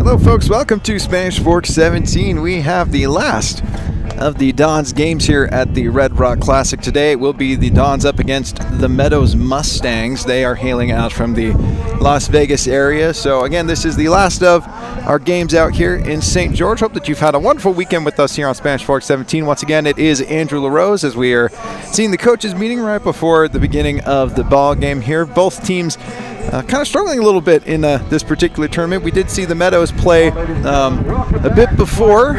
Hello folks, welcome to Spanish Fork 17. We have the last of the Dons games here at the Red Rock Classic. Today it will be the Dons up against the Meadows Mustangs. They are hailing out from the Las Vegas area. So again, this is the last of our games out here in St. George. Hope that you've had a wonderful weekend with us here on Spanish Fork 17. Once again, it is Andrew LaRose as we are seeing the coaches meeting right before the beginning of the ball game here. Both teams kind of struggling a little bit in this particular tournament. We did see the Meadows play a bit before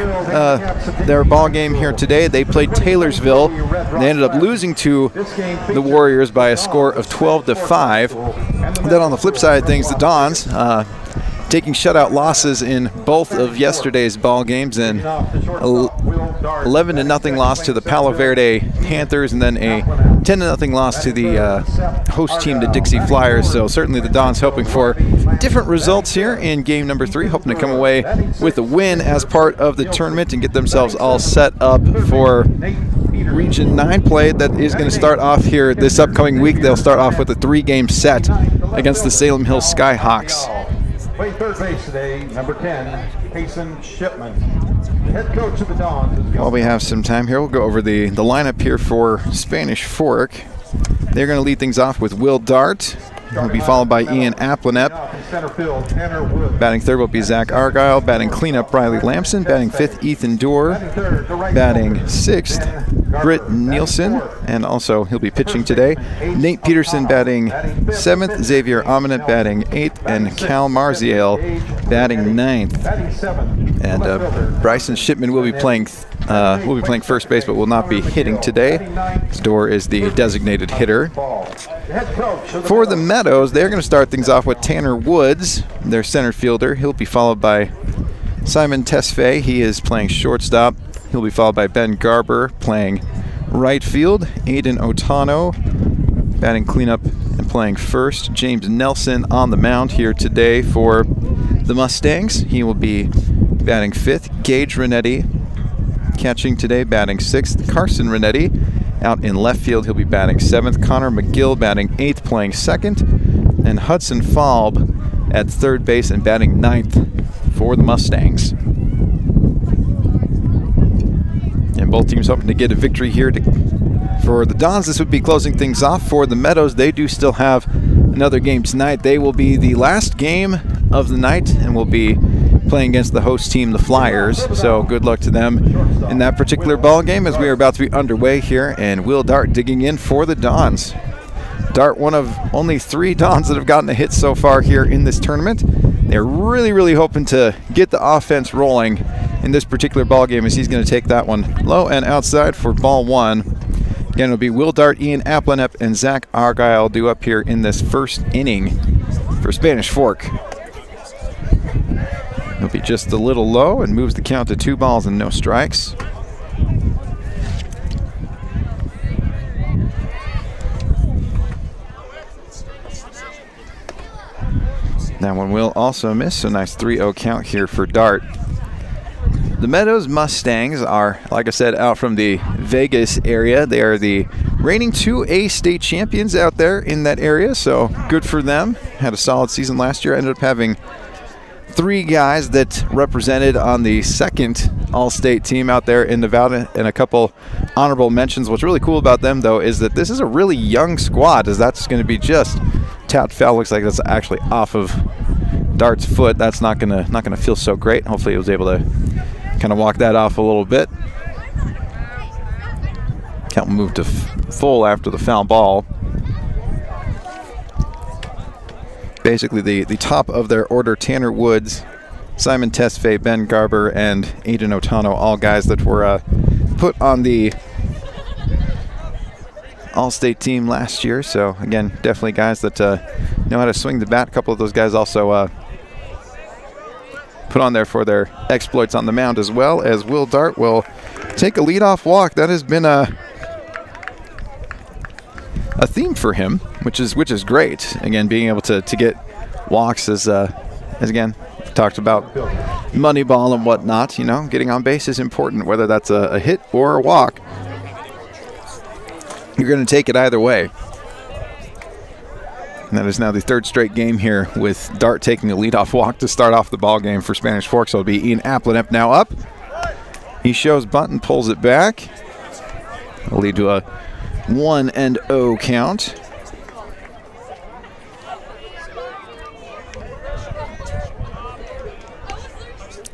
their ball game here today. They played Taylorsville, and they ended up losing to the Warriors by a score of 12-5. Then on the flip side of things, the Dons taking shutout losses in both of yesterday's ball games, and 11-0 loss to the Palo Verde Panthers, and then a 10-0 loss to the host team, the Dixie Flyers. So certainly the Dons hoping for different results here in game number 3, hoping to come away with a win as part of the tournament and get themselves all set up for Region 9 play that is going to start off here this upcoming week. They'll start off with a 3-game set against the Salem Hill Skyhawks. Play third base today, number 10, Payson Shipman. Head coach of the Dons. While we have some time here, we'll go over the lineup here for Spanish Fork. They're going to lead things off with Will Dart. He'll be followed by Ian Applenep. Batting third will be Zach Argyle. Batting cleanup, Riley Lamson. Batting fifth, Ethan Dorr. Batting sixth, Britt Nielsen. And also he'll be pitching today. Nate Peterson batting seventh. Xavier Aminet batting eighth. And Cal Marziel batting ninth. And Bryson Shipman will be playing first base, but will not be hitting today. Dorr is the designated hitter. For the Meadows, they're going to start things off with Tanner Woods, their center fielder. He'll be followed by Simon Tesfaye. He is playing shortstop. He'll be followed by Ben Garber playing right field. Aiden Otano batting cleanup and playing first. James Nelson on the mound here today for the Mustangs. He will be batting fifth. Gage Renetti catching today, batting sixth. Carson Renetti out in left field. He'll be batting seventh. Connor McGill batting eighth, playing second. And Hudson Falb at third base and batting ninth for the Mustangs. And both teams hoping to get a victory here. For the Dons, this would be closing things off. For the Meadows, they do still have another game tonight. They will be the last game of the night and will be playing against the host team, the Flyers. So good luck to them in that particular ball game as we are about to be underway here. And Will Dart digging in for the Dons. Dart, one of only 3 Dons that have gotten a hit so far here in this tournament. They're really hoping to get the offense rolling in this particular ball game as he's going to take that one low and outside for ball 1. Again, it'll be Will Dart, Ian Applenep, and Zach Argyle due up here in this first inning for Spanish Fork. He'll be just a little low and moves the count to 2 balls and no strikes. That one will also miss, so nice 3-0 count here for Dart. The Meadows Mustangs are, like I said, out from the Vegas area. They are the reigning 2A state champions out there in that area, so good for them. Had a solid season last year. Ended up having 3 guys that represented on the second all-state team out there in Nevada, and a couple honorable mentions. What's really cool about them, though, is that this is a really young squad, as that's going to be just tapped foul. Looks like that's actually off of Dart's foot. That's not gonna feel so great. Hopefully he was able to kind of walk that off a little bit. Count will move to full after the foul ball. Basically the top of their order, Tanner Woods, Simon Tesfaye, Ben Garber, and Aiden Otano, all guys that were put on the all-state team last year. So again, definitely guys that know how to swing the bat. A couple of those guys also put on there for their exploits on the mound, as well as Will Dart will take a leadoff walk. That has been a theme for him, which is great. Again, being able to get walks as again talked about Moneyball and whatnot. You know, getting on base is important, whether that's a hit or a walk. You're going to take it either way. And that is now the third straight game here with Dart taking a leadoff walk to start off the ball game for Spanish Fork. So it'll be Ian Applenep now up. He shows bunt and pulls it back. It'll lead to a 1-0 count.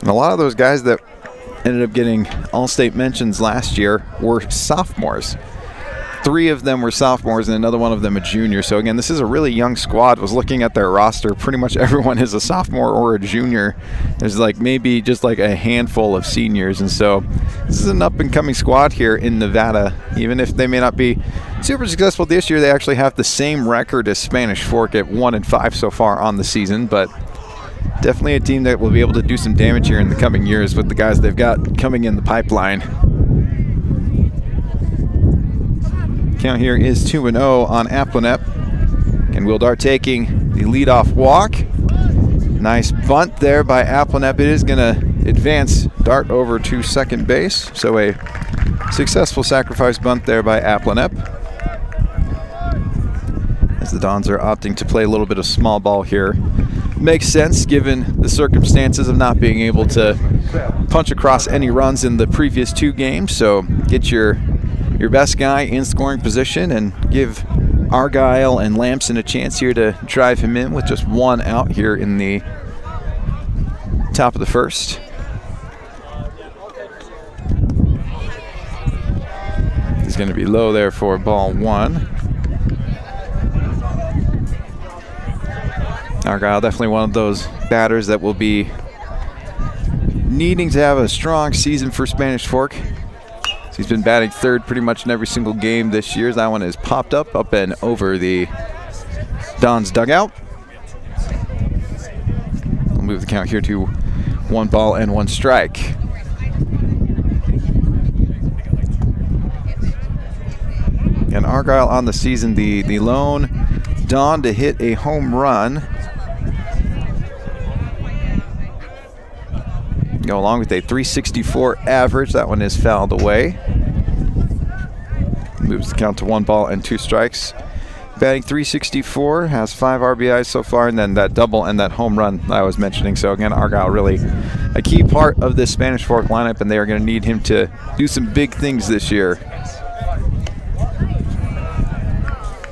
And a lot of those guys that ended up getting all-state mentions last year were sophomores. 3 of them were sophomores and another one of them a junior. So again, this is a really young squad. I was looking at their roster. Pretty much everyone is a sophomore or a junior. There's like maybe just like a handful of seniors. And so this is an up-and-coming squad here in Nevada. Even if they may not be super successful this year, they actually have the same record as Spanish Fork at 1-5 so far on the season. But definitely a team that will be able to do some damage here in the coming years with the guys they've got coming in the pipeline. Count here is 2-0 on Applenep. And Will Dart taking the leadoff walk. Nice bunt there by Applenep. It is going to advance Dart over to second base. So a successful sacrifice bunt there by Applenep. As the Dons are opting to play a little bit of small ball here. Makes sense given the circumstances of not being able to punch across any runs in the previous 2 games. So get your best guy in scoring position and give Argyle and Lamson a chance here to drive him in with just 1 out here in the top of the first. He's going to be low there for ball 1. Argyle definitely one of those batters that will be needing to have a strong season for Spanish Fork. So he's been batting third pretty much in every single game this year. That one has popped up and over the Dons dugout. We'll move the count here to 1 ball and 1 strike. And Argyle on the season, the lone Don to hit a home run. Go along with a 364 average. That one is fouled away. Moves the count to 1 ball and 2 strikes. Batting 364, has 5 RBIs so far, and then that double and that home run I was mentioning. So again, Argyle really a key part of this Spanish Fork lineup, and they are going to need him to do some big things this year.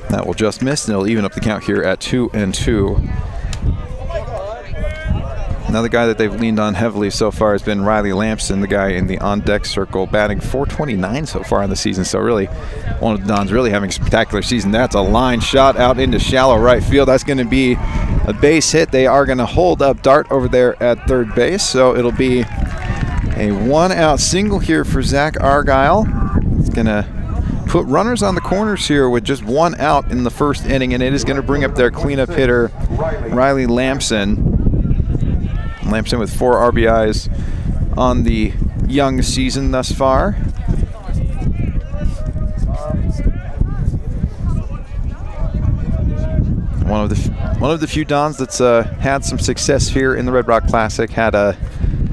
That will just miss, and it'll even up the count here at 2-2. Another guy that they've leaned on heavily so far has been Riley Lamson, the guy in the on-deck circle, batting .429 so far in the season. So really, one of the Dons really having a spectacular season. That's a line shot out into shallow right field. That's going to be a base hit. They are going to hold up Dart over there at third base. So it'll be a 1-out single here for Zach Argyle. It's going to put runners on the corners here with just 1 out in the first inning, and it is going to bring up their cleanup hitter, Riley Lamson. Lamson with 4 RBIs on the young season thus far. One of the few Dons that's had some success here in the Red Rock Classic. Had a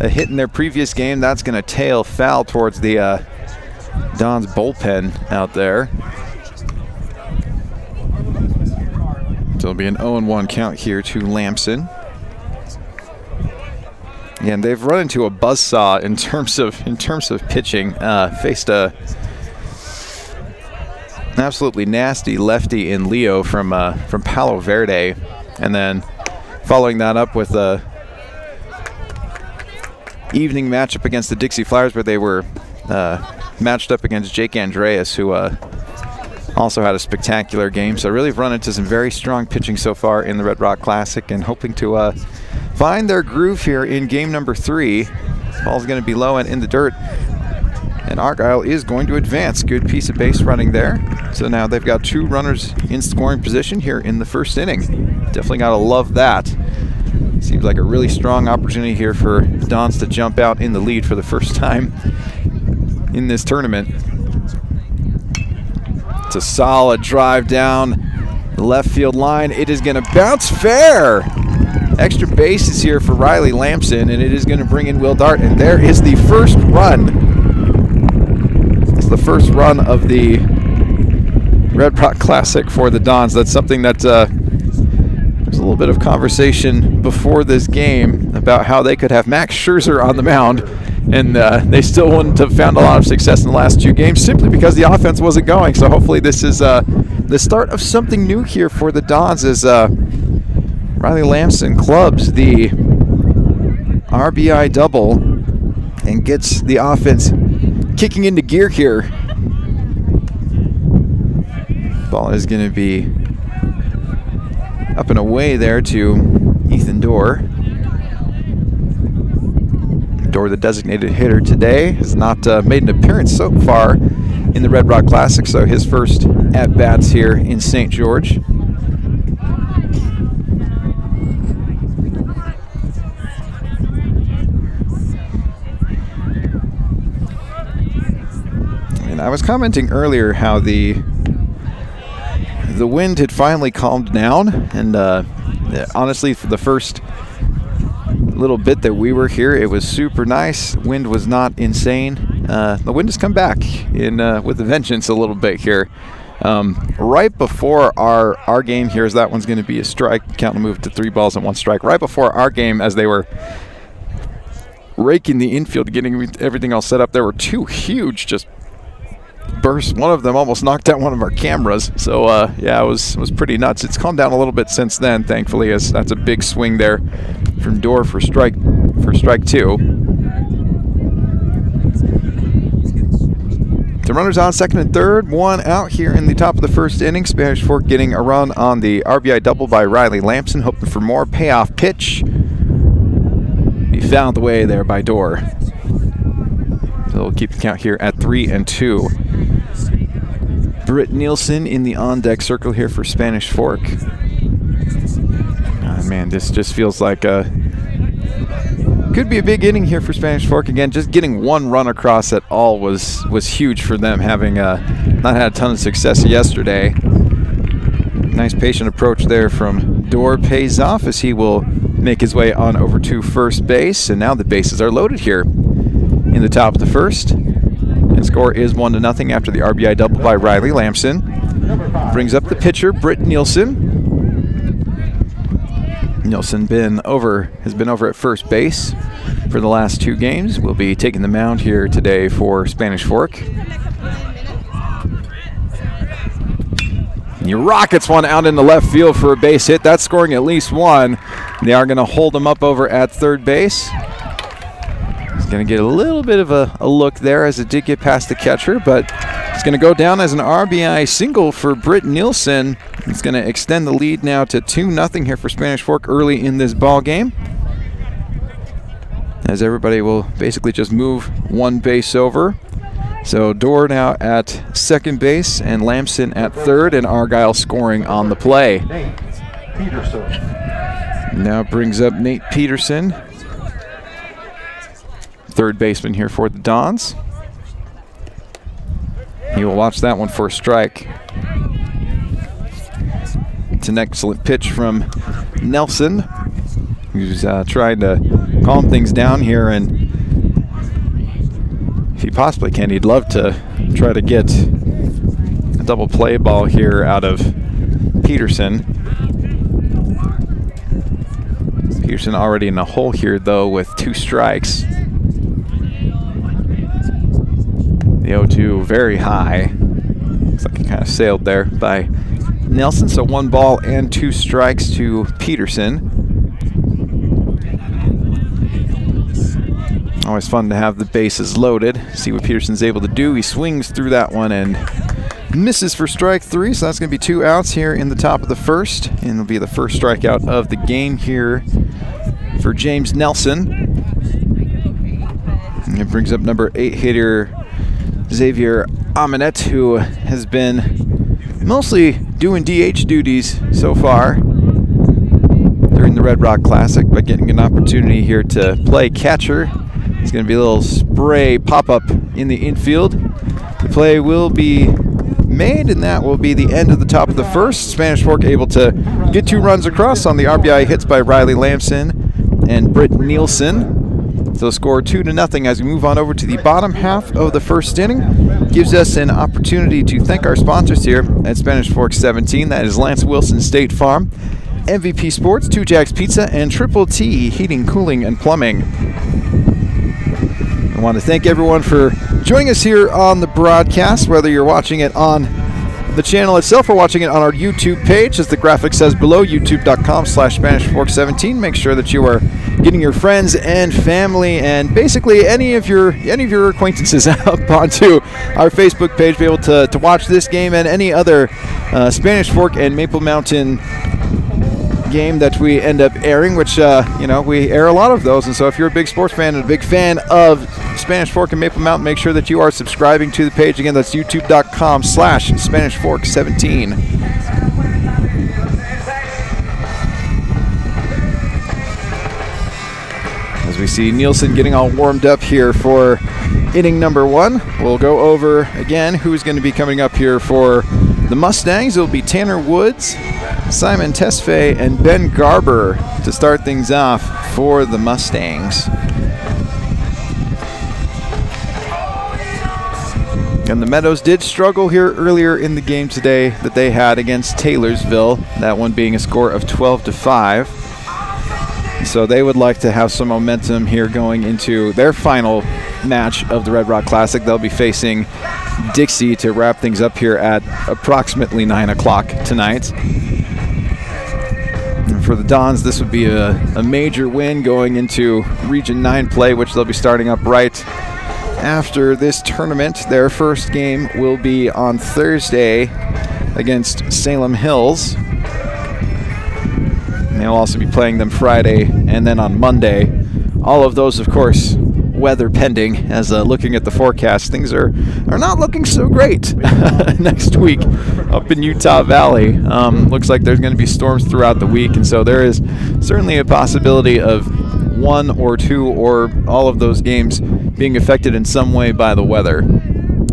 hit in their previous game. That's going to tail foul towards the Dons bullpen out there. So it'll be an 0-1 count here to Lamson. And they've run into a buzzsaw in terms of pitching. Faced a absolutely nasty lefty in Leo from Palo Verde, and then following that up with a evening matchup against the Dixie Flyers, where they were matched up against Jake Andreas, who also had a spectacular game. So really have run into some very strong pitching so far in the Red Rock Classic, and hoping to find their groove here in game number 3. Ball's going to be low and in the dirt, and Argyle is going to advance. Good piece of base running there. So now they've got 2 runners in scoring position here in the first inning. Definitely got to love that. Seems like a really strong opportunity here for Dons to jump out in the lead for the first time in this tournament. It's a solid drive down the left field line. It is going to bounce fair. Extra bases here for Riley Lamson, and it is going to bring in Will Dart, and there is the first run. It's the first run of the Red Rock Classic for the Dons. That's something that There's a little bit of conversation before this game about how they could have Max Scherzer on the mound, and they still wouldn't have found a lot of success in the last 2 games simply because the offense wasn't going. So hopefully this is the start of something new here for the Dons as Riley Lamson clubs the RBI double and gets the offense kicking into gear here. Ball is going to be up and away there to Ethan Dorr. Dorr, the designated hitter today, has not made an appearance so far in the Red Rock Classic, so his first at-bats here in St. George. And I was commenting earlier how the wind had finally calmed down, and honestly, for the first little bit that we were here, it was super nice. Wind was not insane. The wind has come back in with a vengeance a little bit here. Right before our game here, as that one's going to be a strike, count will move to 3 balls and 1 strike. Right before our game, as they were raking the infield, getting everything all set up, there were 2 huge just bursts. One of them almost knocked out one of our cameras. So yeah, it was pretty nuts. It's calmed down a little bit since then, thankfully, as that's a big swing there from Dorr for strike 2. The runners on second and third, 1 out here in the top of the first inning. Spanish Fork getting a run on the RBI double by Riley Lamson, hoping for more. Payoff pitch. He found the way there by Dorr. So we'll keep the count here at 3-2. Britt Nielsen in the on-deck circle here for Spanish Fork. Man, this just feels like could be a big inning here for Spanish Fork. Again, just getting 1 run across at all was huge for them, having not had a ton of success yesterday. Nice patient approach there from Dorr pays off as he will make his way on over to first base, and now the bases are loaded here in the top of the first. And score is 1-0 after the RBI double by Riley Lamson. Brings up the pitcher, Britt Nielsen. Nielsen has been over at first base for the last 2 games. Will be taking the mound here today for Spanish Fork. He rockets one out in the left field for a base hit. That's scoring at least 1. They are going to hold him up over at third base. He's going to get a little bit of a look there as it did get past the catcher, but it's going to go down as an RBI single for Britt Nielsen. It's going to extend the lead now to 2-0 here for Spanish Fork early in this ball game, as everybody will basically just move 1 base over. So Dorr now at second base and Lamson at third, and Argyle scoring on the play. Nate Peterson. Now brings up Nate Peterson, third baseman here for the Dons. He will watch that one for a strike. It's an excellent pitch from Nelson, who's trying to calm things down here, and if he possibly can, he'd love to try to get a double play ball here out of Peterson. Peterson already in the hole here, though, with 2 strikes. The 0-2 very high. Looks like he kind of sailed there by Nelson. So 1 ball and 2 strikes to Peterson. Always fun to have the bases loaded. See what Peterson's able to do. He swings through that one and misses for strike 3. So that's going to be 2 outs here in the top of the first. And it'll be the first strikeout of the game here for James Nelson. And it brings up number 8 hitter Xavier Aminet, who has been mostly doing DH duties so far during the Red Rock Classic, but getting an opportunity here to play catcher. It's going to be a little spray pop-up in the infield. The play will be made, and that will be the end of the top of the first. Spanish Fork able to get 2 runs across on the RBI hits by Riley Lamson and Britt Nielsen. So score 2-0 as we move on over to the bottom half of the first inning. Gives us an opportunity to thank our sponsors here at Spanish Fork 17. That is Lance Wilson State Farm, MVP Sports, 2 Jacks Pizza, and Triple T Heating, Cooling, and Plumbing. I want to thank everyone for joining us here on the broadcast, whether you're watching it on the channel itself or watching it on our YouTube page, as the graphic says below, youtube.com/SpanishFork17. Make sure that you are getting your friends and family and basically any of your acquaintances up onto our Facebook page to be able to watch this game and any other Spanish Fork and Maple Mountain game that we end up airing, which we air a lot of those. And so if you're a big sports fan and a big fan of Spanish Fork and Maple Mountain, make sure that you are subscribing to the page. Again, that's youtube.com/SpanishFork17. As we see Nielsen getting all warmed up here for inning number 1, we'll go over again who's going to be coming up here for the Mustangs. It'll be Tanner Woods, Simon Tesfaye, and Ben Garber to start things off for the Mustangs. And the Meadows did struggle here earlier in the game today that they had against Taylorsville, that one being a score of 12-5. So they would like to have some momentum here going into their final match of the Red Rock Classic. They'll be facing Dixie to wrap things up here at approximately 9 o'clock tonight. And for the Dons, this would be a major win going into Region 9 play, which they'll be starting up right after this tournament. Their first game will be on Thursday against Salem Hills. And they'll also be playing them Friday and then on Monday. All of those, of course, weather pending, as looking at the forecast, things are not looking so great next week up in Utah Valley. Looks like there's going to be storms throughout the week, and so there is certainly a possibility of 1 or 2 or all of those games being affected in some way by the weather.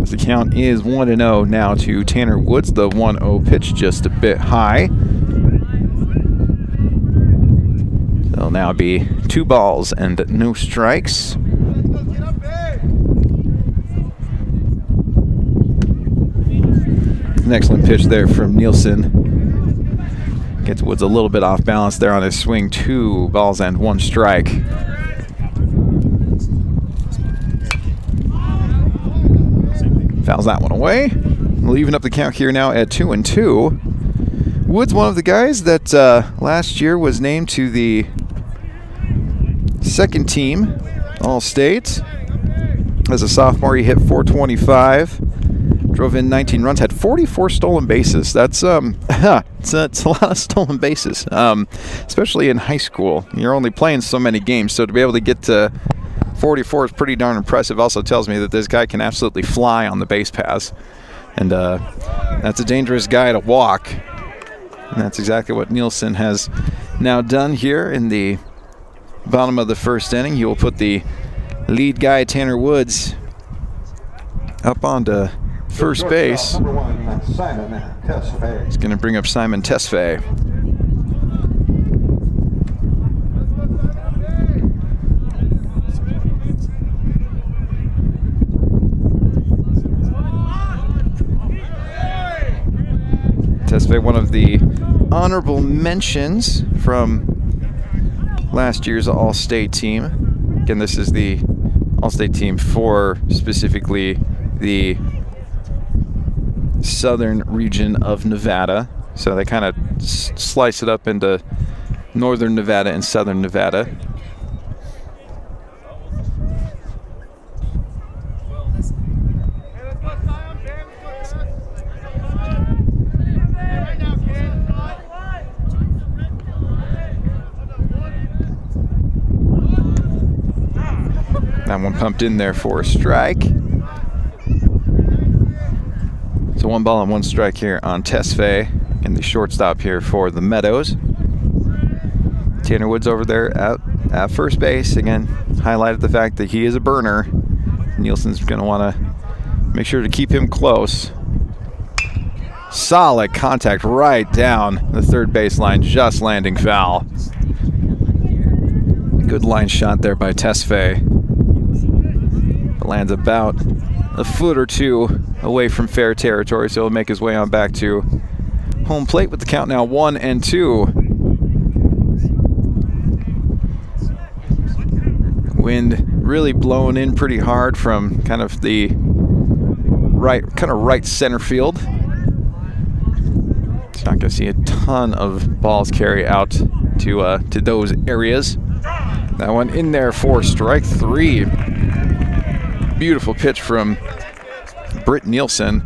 As the count is 1-0 now to Tanner Woods. The 1-0 pitch just a bit high. It'll now be 2 balls and no strikes. An excellent pitch there from Nielsen. Gets Woods a little bit off balance there on his swing. 2 balls and 1 strike. Fouls that one away. We'll even up the count here now at 2-2. Woods, one of the guys that last year was named to the second team All-State. As a sophomore, he hit .425. Drove in 19 runs, had 44 stolen bases. That's it's a lot of stolen bases, especially in high school. You're only playing so many games, so to be able to get to 44 is pretty darn impressive. Also tells me that this guy can absolutely fly on the base paths, and that's a dangerous guy to walk. And that's exactly what Nielsen has now done here in the bottom of the first inning. He will put the lead guy, Tanner Woods, up onto first base. Number 1, Simon Tesfaye. He's going to bring up Simon Tesfaye. Tesfaye, one of the honorable mentions from last year's All-State team. Again, this is the All-State team for specifically the southern region of Nevada. So they kind of slice it up into northern Nevada and southern Nevada. That one pumped in there for a strike. So 1 ball and 1 strike here on Tesfaye, and the shortstop here for the Meadows. Tanner Woods over there at first base. Again, highlighted the fact that he is a burner. Nielsen's going to want to make sure to keep him close. Solid contact right down the third baseline, just landing foul. Good line shot there by Tesfaye. Lands about a foot or 2 away from fair territory, so he'll make his way on back to home plate with the count now 1-2. Wind really blowing in pretty hard from kind of the right center field. It's not going to see a ton of balls carry out to those areas. That one in there for strike 3. Beautiful pitch from Britt Nielsen.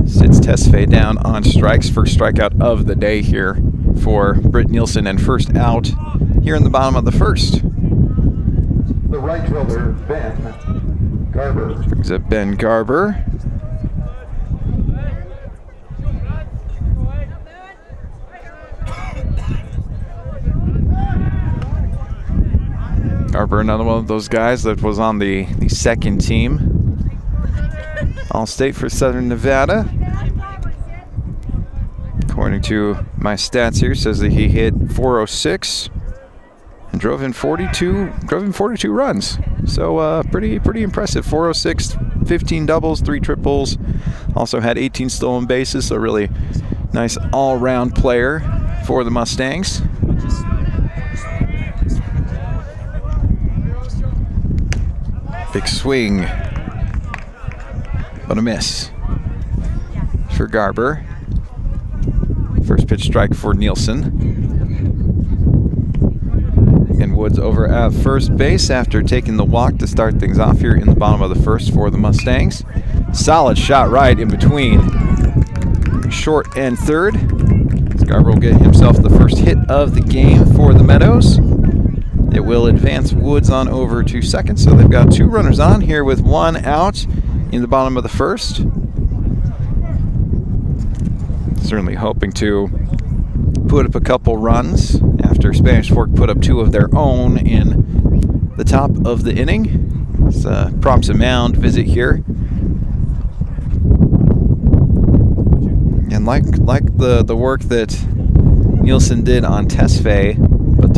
Sits Tesfaye down on strikes. First strikeout of the day here for Britt Nielsen, and first out here in the bottom of the first. The right fielder, Ben Garber. Brings up Ben Garber. Garber, another one of those guys that was on the second team. All-State for Southern Nevada. According to my stats here, says that he hit .406 and drove in 42 runs. So pretty impressive. .406, 15 doubles, 3 triples. Also had 18 stolen bases. So really nice all-round player for the Mustangs. Big swing, but a miss for Garber. First pitch strike for Nielsen. And Woods over at first base after taking the walk to start things off here in the bottom of the first for the Mustangs. Solid shot right in between short and third. Garber will get himself the first hit of the game for the Meadows. It will advance Woods on over to second, so they've got 2 runners on here with 1 out in the bottom of the first. Certainly hoping to put up a couple runs after Spanish Fork put up 2 of their own in the top of the inning. It's a props and mound visit here. And like the work that Nielsen did on Tesfaye, but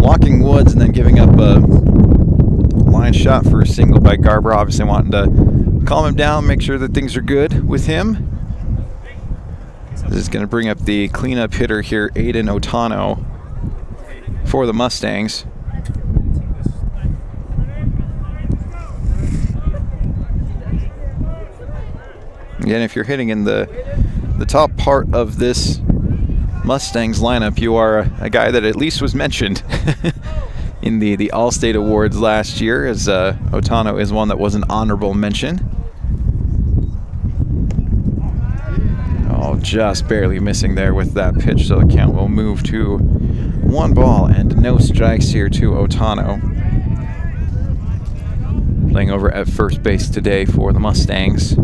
walking Woods and then giving up a line shot for a single by Garber, obviously wanting to calm him down, make sure that things are good with him. This is going to bring up the cleanup hitter here, Aiden Otano, for the Mustangs. Again, if you're hitting in the top part of this Mustangs lineup, you are a guy that at least was mentioned in the All-State Awards last year, as Otano is one that was an honorable mention. Oh, just barely missing there with that pitch, so the count will move to 1 ball and no strikes here to Otano. Playing over at first base today for the Mustangs.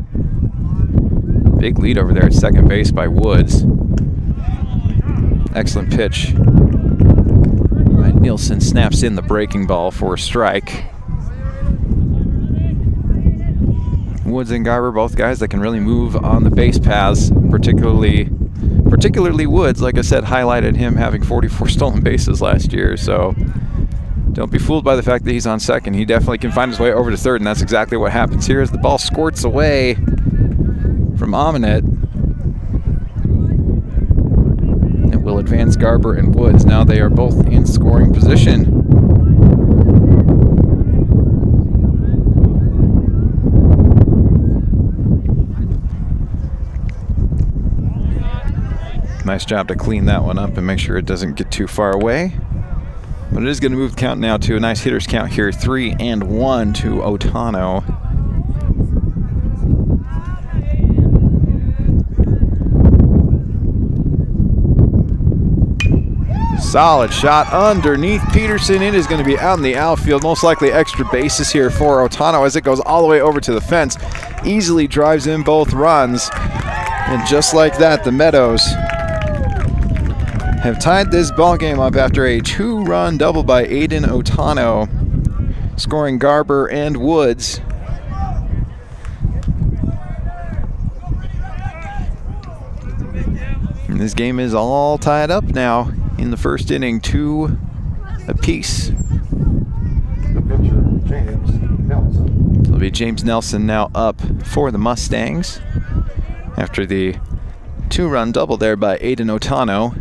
Big lead over there at second base by Woods. Excellent pitch. Nielsen snaps in the breaking ball for a strike. Woods and Garber, both guys that can really move on the base paths, particularly Woods. Like I said, highlighted him having 44 stolen bases last year, so don't be fooled by the fact that he's on second. He definitely can find his way over to third, and that's exactly what happens here as the ball squirts away from Aminet. It will advance Garber and Woods. Now they are both in scoring position. Nice job to clean that one up and make sure it doesn't get too far away. But it is going to move the count now to a nice hitter's count here, 3-1 to Otano. Solid shot underneath Peterson. It is going to be out in the outfield. Most likely extra bases here for Otano as it goes all the way over to the fence. Easily drives in both runs. And just like that, the Meadows have tied this ball game up after a 2-run double by Aiden Otano, scoring Garber and Woods. And this game is all tied up now in the first inning, 2 apiece. The pitcher, James Nelson. It'll be James Nelson now up for the Mustangs after the 2-run double there by Aiden Otano.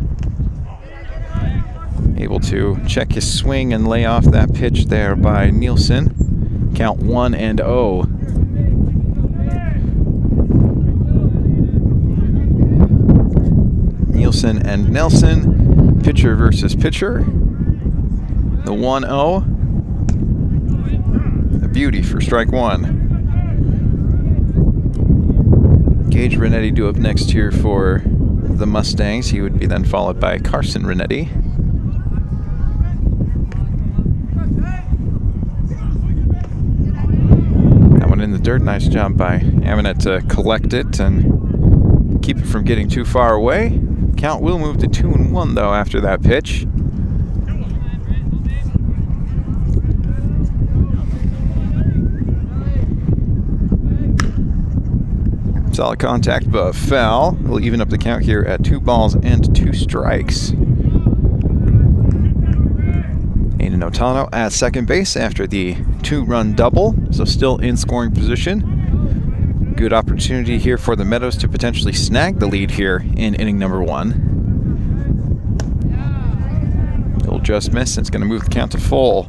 Able to check his swing and lay off that pitch there by Nielsen. Count 1-0. Nielsen and Nelson, pitcher versus pitcher. The 1-0. A beauty for strike one. Gage Renetti due up next here for the Mustangs. He would be then followed by Carson Renetti. That one in the dirt. Nice job by Aminet to collect it and keep it from getting too far away. Count will move to 2-1 though after that pitch. Solid contact, but foul. We'll even up the count here at 2 balls and 2 strikes. Aiden Otano at second base after the 2-run double, so still in scoring position. Good opportunity here for the Meadows to potentially snag the lead here in inning number 1. It'll just miss, and it's going to move the count to full.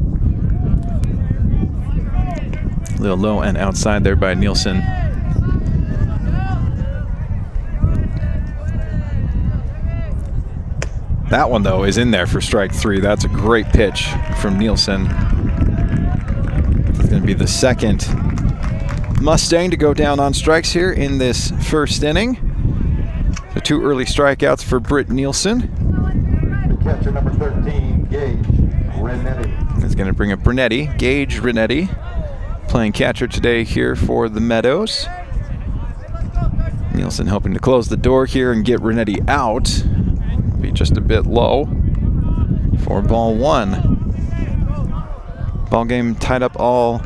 A little low and outside there by Nielsen. That one, though, is in there for strike 3. That's a great pitch from Nielsen. It's going to be the second Mustang to go down on strikes here in this first inning. So 2 early strikeouts for Britt Nielsen. Catcher number 13, Gage Renetti. It's going to bring up Renetti, Gage Renetti, playing catcher today here for the Meadows. Nielsen hoping to close the door here and get Renetti out. Be just a bit low for ball 1. Ball game tied up all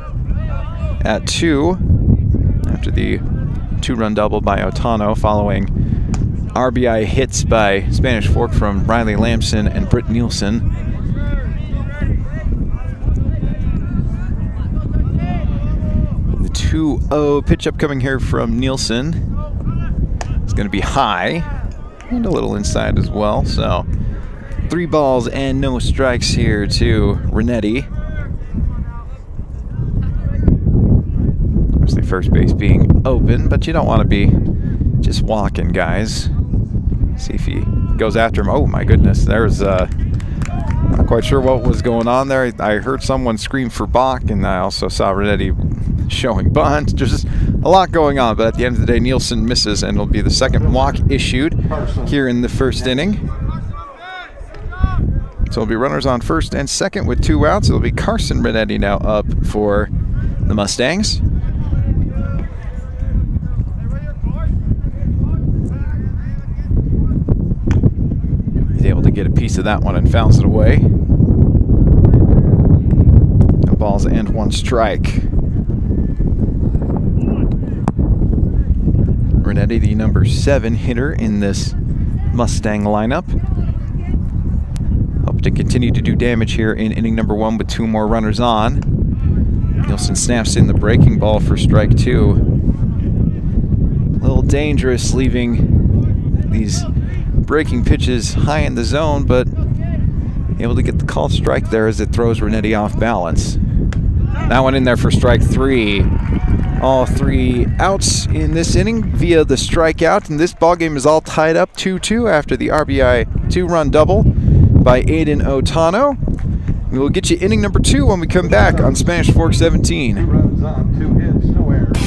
at 2 after the 2-run double by Otano following RBI hits by Spanish Fork from Riley Lamson and Britt Nielsen. The 2-0 pitch up coming here from Nielsen. It's going to be high. And a little inside as well, so 3 balls and no strikes here to Renetti. Obviously first base being open, but you don't want to be just walking, guys. See if he goes after him. Oh my goodness, there's not quite sure what was going on there. I heard someone scream for balk, and I also saw Renetti showing bunt. There's just a lot going on, but at the end of the day, Nielsen misses, and it'll be the second walk issued here in the first inning. So it'll be runners on first and second with 2 outs. It'll be Carson Renetti now up for the Mustangs. He's able to get a piece of that one and fouls it away. No balls and 1 strike. Renetti, the number 7 hitter in this Mustang lineup. Hope to continue to do damage here in inning number 1 with 2 more runners on. Nielsen snaps in the breaking ball for strike 2. A little dangerous leaving these breaking pitches high in the zone, but able to get the called strike there as it throws Renetti off balance. That one in there for strike 3. All 3 outs in this inning via the strikeout, and this ballgame is all tied up 2-2 after the RBI 2-run double by Aiden Otano. We will get you inning number 2 when we come back on Spanish Fork 17. 2 runs on, 2 hits, no errors.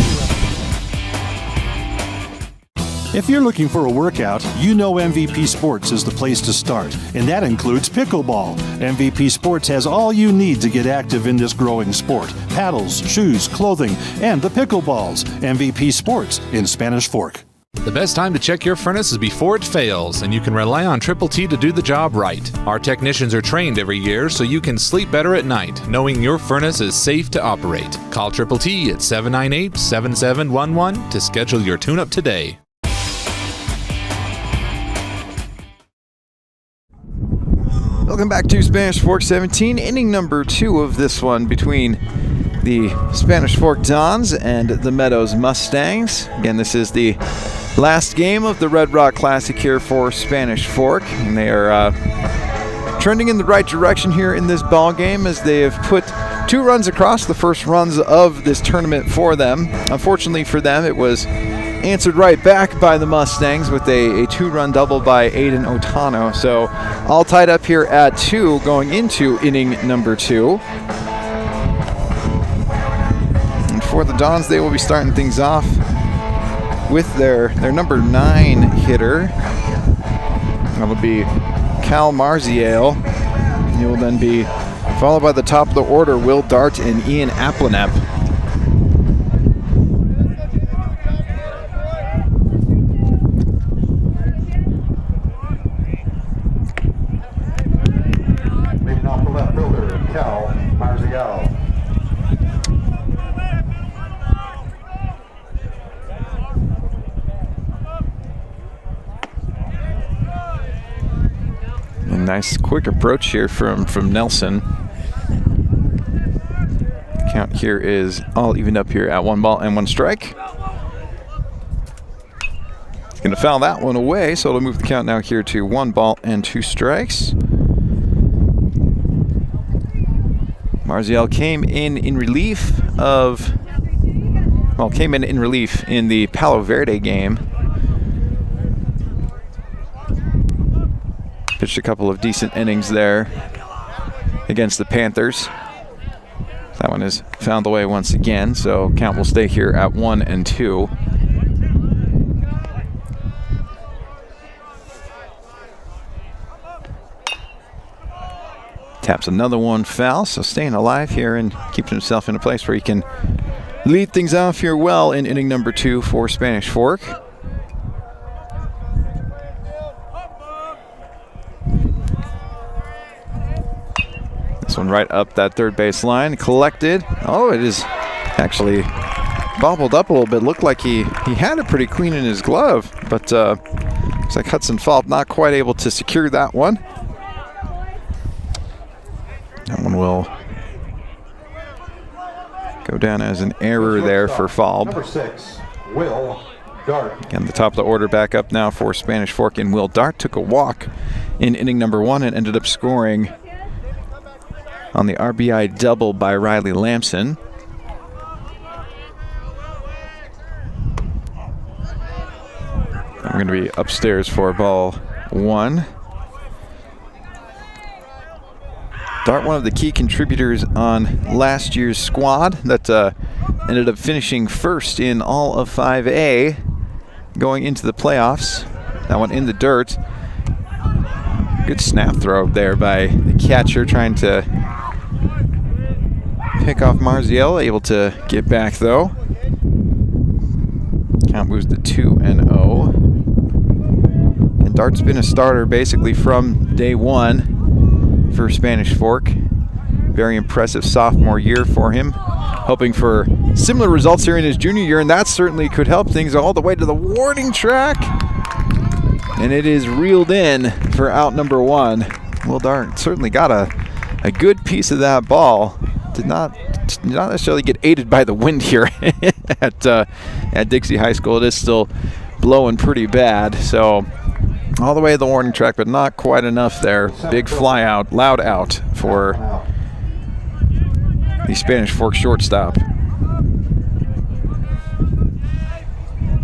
If you're looking for a workout, you know MVP Sports is the place to start, and that includes pickleball. MVP Sports has all you need to get active in this growing sport. Paddles, shoes, clothing, and the pickleballs. MVP Sports in Spanish Fork. The best time to check your furnace is before it fails, and you can rely on Triple T to do the job right. Our technicians are trained every year so you can sleep better at night, knowing your furnace is safe to operate. Call Triple T at 798-7711 to schedule your tune-up today. Welcome back to Spanish Fork 17, inning number 2 of this one between the Spanish Fork Dons and the Meadows Mustangs. Again, this is the last game of the Red Rock Classic here for Spanish Fork, and they are trending in the right direction here in this ball game as they have put 2 runs across the first runs of this tournament for them. Unfortunately for them, it was answered right back by the Mustangs with a 2-run double by Aiden Otano. So all tied up here at 2 going into inning number 2. And for the Dons, they will be starting things off with their number 9 hitter. That'll be Cal Marziale. He will then be followed by the top of the order, Will Dart and Ian Aplenep. Leading off the left fielder, Cal Marziale. A nice quick approach here from Nelson. Count here is all evened up here at 1 ball and 1 strike. He's going to foul that one away, so it'll move the count now here to 1 ball and 2 strikes. Marziale came in relief in the Palo Verde game. Pitched a couple of decent innings there against the Panthers. That one is fouled away once again, so count will stay here at 1 and 2. Taps another one foul, so staying alive here and keeping himself in a place where he can lead things off here well in inning number 2 for Spanish Fork. This one right up that third base line, collected. Oh, it is actually bobbled up a little bit. Looked like he had it pretty clean in his glove, but looks like Hudson Falk not quite able to secure that one. That one will go down as an error there for Falb. Number 6, Will Dart. Again, the top of the order back up now for Spanish Fork, and Will Dart took a walk in inning number 1 and ended up scoring on the RBI double by Riley Lamson. I'm going to be upstairs for ball 1. Dart, one of the key contributors on last year's squad that ended up finishing first in all of 5A going into the playoffs. That one in the dirt. Good snap throw there by the catcher trying to pick off Marziale, able to get back though. Count moves to 2-0. And Dart's been a starter basically from day 1 for Spanish Fork. Very impressive sophomore year for him. Hoping for similar results here in his junior year, and that certainly could help things all the way to the warning track. And it is reeled in for out number 1. Will Dart certainly got a good piece of that ball. Did not necessarily get aided by the wind here at Dixie High School. It is still blowing pretty bad, so all the way to the warning track, but not quite enough there. Big fly out, loud out for the Spanish Fork shortstop.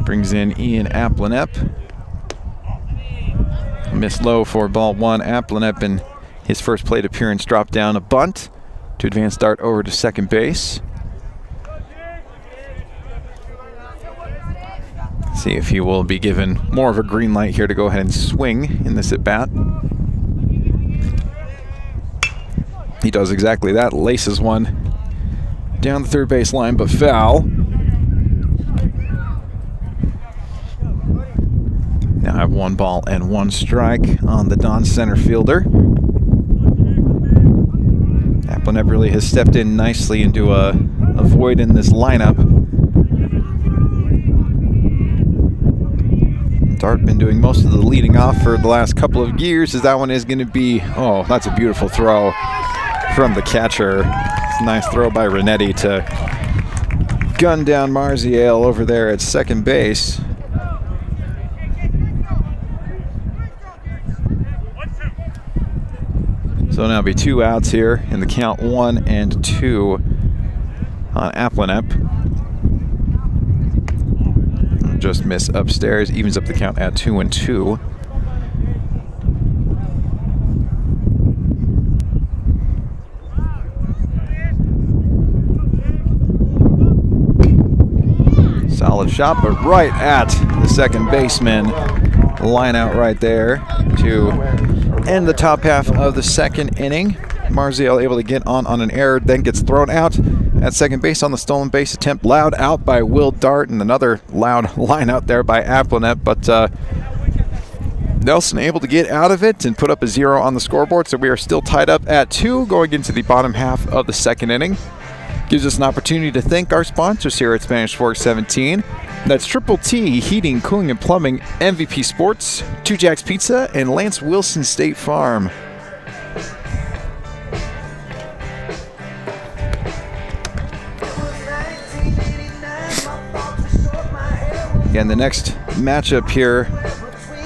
Brings in Ian Aplenep. Missed low for ball 1. Aplenep in his first plate appearance dropped down a bunt to advance Dart over to second base. See if he will be given more of a green light here to go ahead and swing in this at-bat. He does exactly that, laces one down the third base line, but foul. Now have 1 ball and 1 strike on the Don center fielder. Aplenep really has stepped in nicely into a void in this lineup. Dart been doing most of the leading off for the last couple of years, as that one is going to be, oh, that's a beautiful throw from the catcher. It's a nice throw by Renetti to gun down Marziale over there at second base. So now be 2 outs here in the count 1 and 2 on Aplanep. Just miss upstairs, evens up the count at 2 and 2. Solid shot, but right at the second baseman. Line out right there to end the top half of the second inning. Marziel able to get on an error, then gets thrown out at second base on the stolen base attempt. Loud out by Will Dart, and another loud line out there by Aplanep, but Nelson able to get out of it and put up a 0 on the scoreboard, so we are still tied up at 2 going into the bottom half of the second inning. Gives us an opportunity to thank our sponsors here at Spanish Fork 17. That's Triple T Heating, Cooling, and Plumbing, MVP Sports, Two Jacks Pizza, and Lance Wilson State Farm. Again, the next matchup here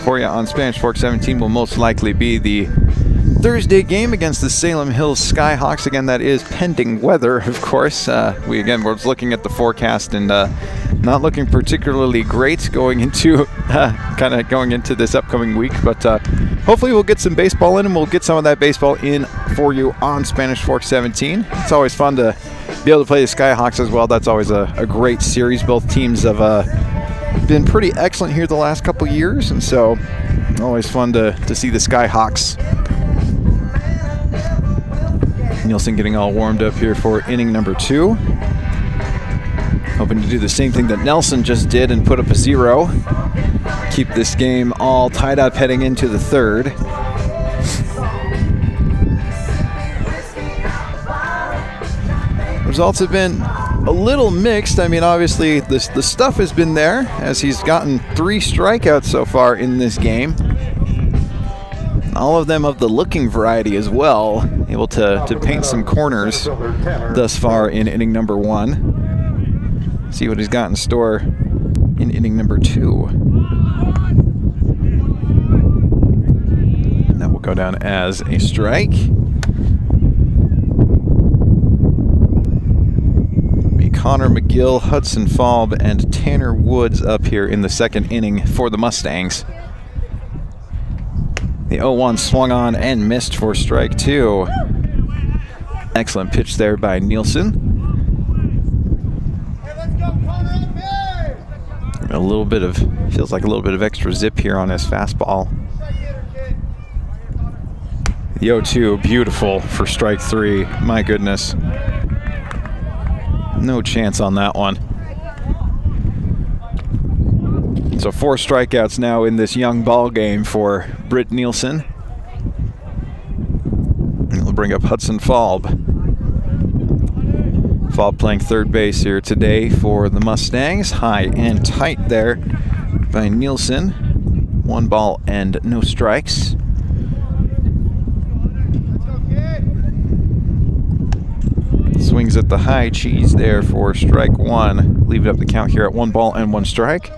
for you on Spanish Fork 17 will most likely be the Thursday game against the Salem Hills Skyhawks. Again, that is pending weather, of course. We're just looking at the forecast and not looking particularly great going into this upcoming week. But hopefully we'll get some baseball in, and we'll get some of that baseball in for you on Spanish Fork 17. It's always fun to be able to play the Skyhawks as well. That's always a great series. Both teams have been pretty excellent here the last couple years, and so always fun to see the Skyhawks. Nielsen getting all warmed up here for inning number 2. Hoping to do the same thing that Nelson just did and put up a 0. Keep this game all tied up heading into the third. Results have been a little mixed. I mean, obviously the stuff has been there, as he's gotten 3 strikeouts so far in this game. All of them of the looking variety as well. Able to paint some corners thus far in inning number 1. See what he's got in store in inning number 2. And that will go down as a strike. Be Connor McGill, Hudson Falb, and Tanner Woods up here in the second inning for the Mustangs. The 0-1 swung on and missed for strike 2. Excellent pitch there by Nielsen. Feels like a little bit of extra zip here on his fastball. The 0-2, beautiful for strike 3. My goodness. No chance on that one. So 4 strikeouts now in this young ball game for Britt Nielsen. We'll bring up Hudson Falb. Falb playing third base here today for the Mustangs. High and tight there by Nielsen. 1 ball and no strikes. Swings at the high cheese there for strike 1. Leave it up the count here at 1 ball and 1 strike.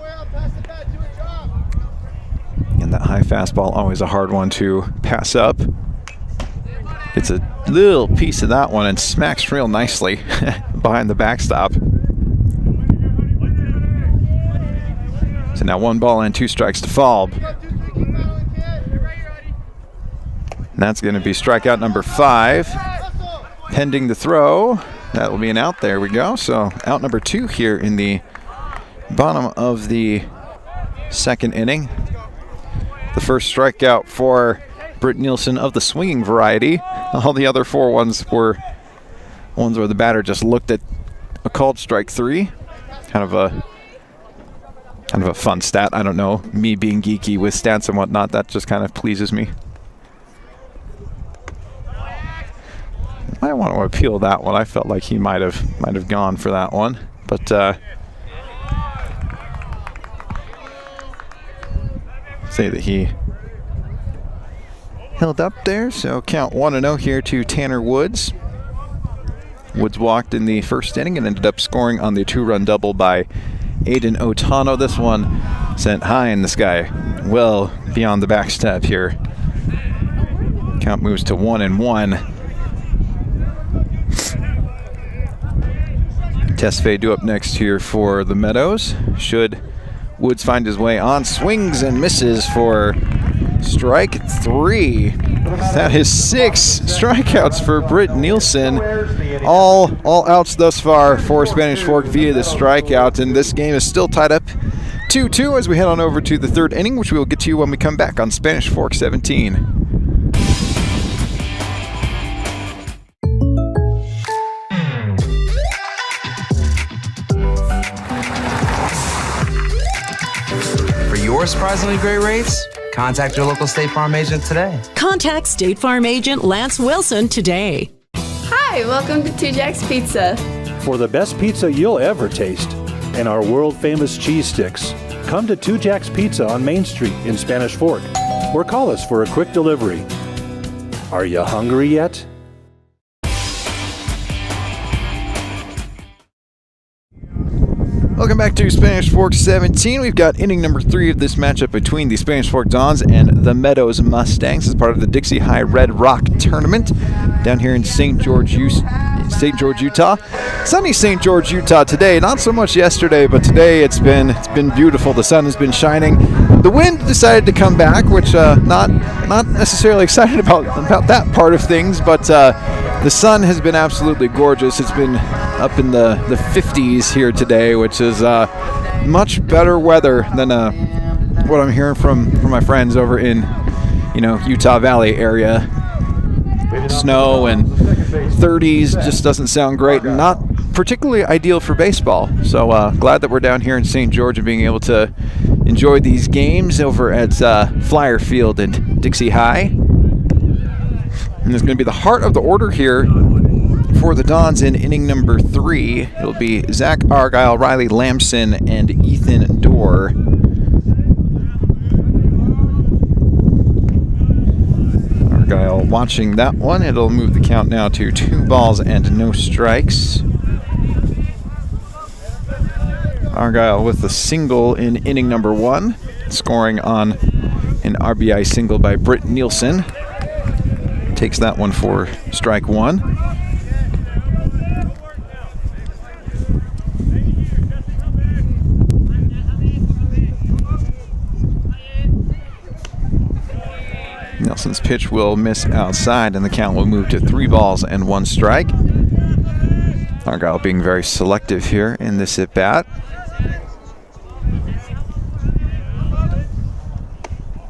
And that high fastball, always a hard one to pass up. It's a little piece of that one and smacks real nicely behind the backstop. So now 1 ball and 2 strikes to Falb. And that's going to be strikeout number 5. Pending the throw. That will be an out. There we go. So out number 2 here in the bottom of the second inning. The first strikeout for Britt Nielsen of the swinging variety. All the other 4 ones were ones where the batter just looked at a called strike 3. Kind of a fun stat. I don't know. Me being geeky with stats and whatnot, that just kind of pleases me. I want to appeal that one. I felt like he might have gone for that one, but say that he held up there. So count 1-0 here to Tanner Woods. Woods walked in the first inning and ended up scoring on the 2-run double by Aiden Otano. This one sent high in the sky, well beyond the backstep here. Count moves to 1-1. Test fade due up next here for the Meadows. Should Woods find his way on, swings and misses for strike 3. That is 6 strikeouts for Britt Nielsen. All outs thus far for Spanish Fork via the strikeout, and this game is still tied up 2-2 as we head on over to the third inning, which we will get to you when we come back on Spanish Fork 17. For your surprisingly great rates, contact your local State Farm agent today. Contact State Farm agent Lance Wilson today. Hi, welcome to Two Jack's Pizza. For the best pizza you'll ever taste and our world-famous cheese sticks, come to Two Jack's Pizza on Main Street in Spanish Fork or call us for a quick delivery. Are you hungry yet? Welcome back to Spanish Fork 17. We've got inning number 3 of this matchup between the Spanish Fork Dons and the Meadows Mustangs as part of the Dixie High Red Rock Tournament down here in St. George, Utah. Sunny St. George, Utah today. Not so much yesterday, but today it's been beautiful. The sun has been shining. The wind decided to come back, which not necessarily excited about that part of things, but the sun has been absolutely gorgeous. It's been up in the 50s here today, which is much better weather than what I'm hearing from my friends over in Utah Valley area. Snow and 30s just doesn't sound great, and not particularly ideal for baseball. So glad that we're down here in St. George and being able to enjoy these games over at Flyer Field and Dixie High. And it's going to be the heart of the order here for the Dons in inning number 3. It'll be Zach Argyle, Riley Lamson, and Ethan Dorr. Argyle watching that one. It'll move the count now to 2 balls and no strikes. Argyle with a single in inning number 1, scoring on an RBI single by Britt Nielsen. Takes that one for strike 1. Nielsen's pitch will miss outside, and the count will move to 3 balls and 1 strike. Argyle being very selective here in this at-bat.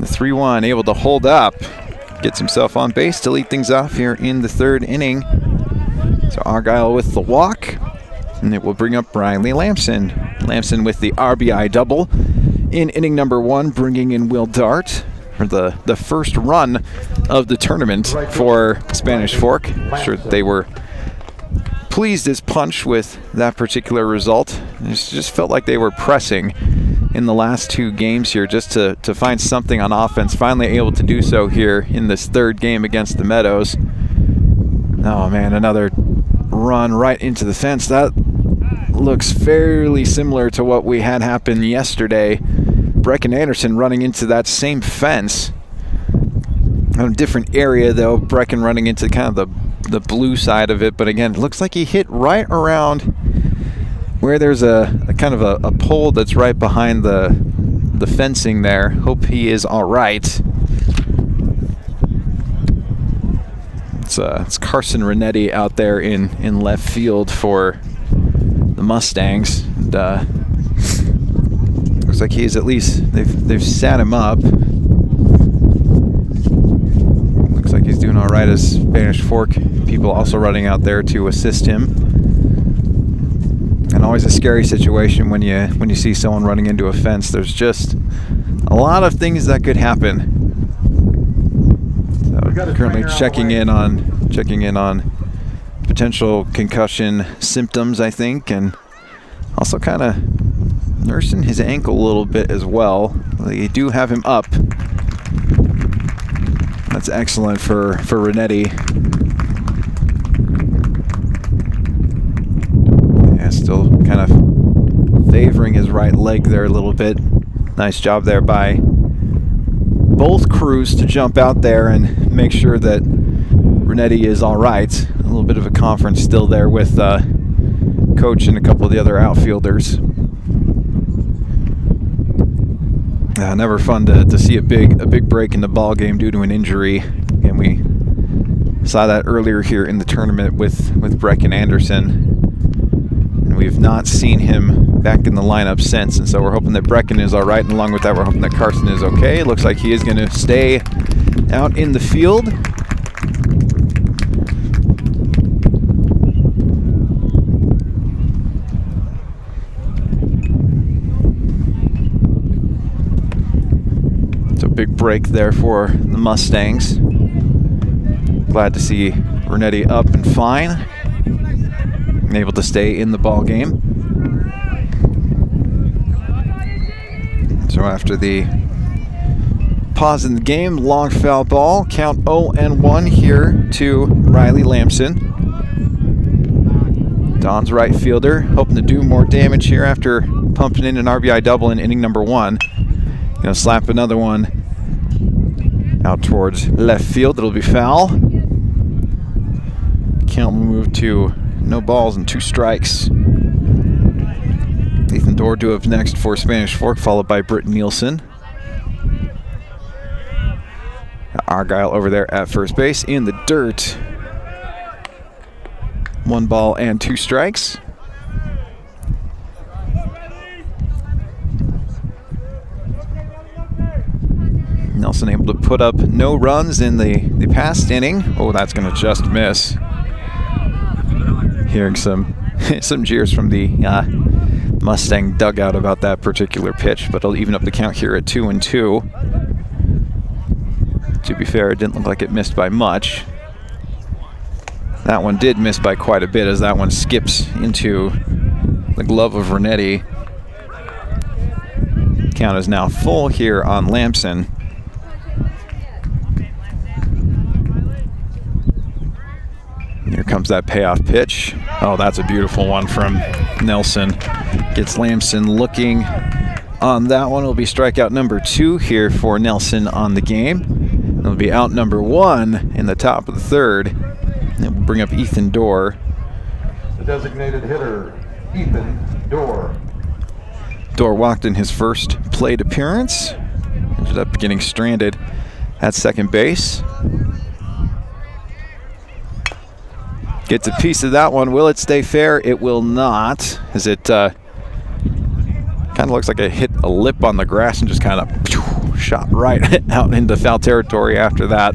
The 3-1 able to hold up. Gets himself on base to lead things off here in the 3rd inning. So Argyle with the walk, and it will bring up Riley Lamson. Lamson with the RBI double in inning number 1, bringing in Will Dart for the first run of the tournament for Spanish Fork. I'm sure they were pleased as punch with that particular result. It just felt like they were pressing in the last 2 games here just to find something on offense. Finally able to do so here in this 3rd game against the Meadows. Oh man, another run right into the fence. That looks fairly similar to what we had happen yesterday. Brecken Anderson running into that same fence. On a different area though, Brecken running into kind of the blue side of it, but again, it looks like he hit right around where there's a kind of a pole that's right behind the fencing there. Hope he is all right. It's Carson Renetti out there in left field for the Mustangs. And, looks like he's at least they've sat him up. Looks like he's doing all right as Spanish Fork people also running out there to assist him. And always a scary situation when you see someone running into a fence. There's just a lot of things that could happen. So currently checking in on potential concussion symptoms, I think, and also kind of nursing his ankle a little bit as well. They do have him up. That's excellent for Renetti. Yeah, still kind of favoring his right leg there a little bit. Nice job there by both crews to jump out there and make sure that Renetti is all right. A little bit of a conference still there with Coach and a couple of the other outfielders. Never fun to see a big break in the ball game due to an injury, and we saw that earlier here in the tournament with Brecken Anderson, and we've not seen him back in the lineup since. And so we're hoping that Brecken is all right, and along with that, we're hoping that Carson is okay. It looks like he is going to stay out in the field. Big break there for the Mustangs. Glad to see Renetti up and fine and able to stay in the ball game. So after the pause in the game, long foul ball, count 0-1 here to Riley Lamson. Don's right fielder hoping to do more damage here after pumping in an RBI double in inning number 1. Gonna slap another one out towards left field. It'll be foul. Count will move to no balls and 2 strikes. Ethan Dordu up next for Spanish Fork, followed by Britt Nielsen. Argyle over there at first base in the dirt. 1 ball and 2 strikes. Nelson able to put up no runs in the past inning. Oh, that's going to just miss. Hearing some jeers from the Mustang dugout about that particular pitch, but it'll even up the count here at 2-2. To be fair, it didn't look like it missed by much. That one did miss by quite a bit, as that one skips into the glove of Renetti. Count is now full here on Lamson. Here comes that payoff pitch. Oh, that's a beautiful one from Nelson. Gets Lamson looking on that one. It'll be strikeout number 2 here for Nelson on the game. It'll be out number 1 in the top of the 3rd. It will bring up Ethan Dorr. The designated hitter, Ethan Dorr. Dorr walked in his first plate appearance. Ended up getting stranded at second base. Gets a piece of that one. Will it stay fair? It will not, as it kind of looks like it hit a lip on the grass and just kind of shot right out into foul territory after that.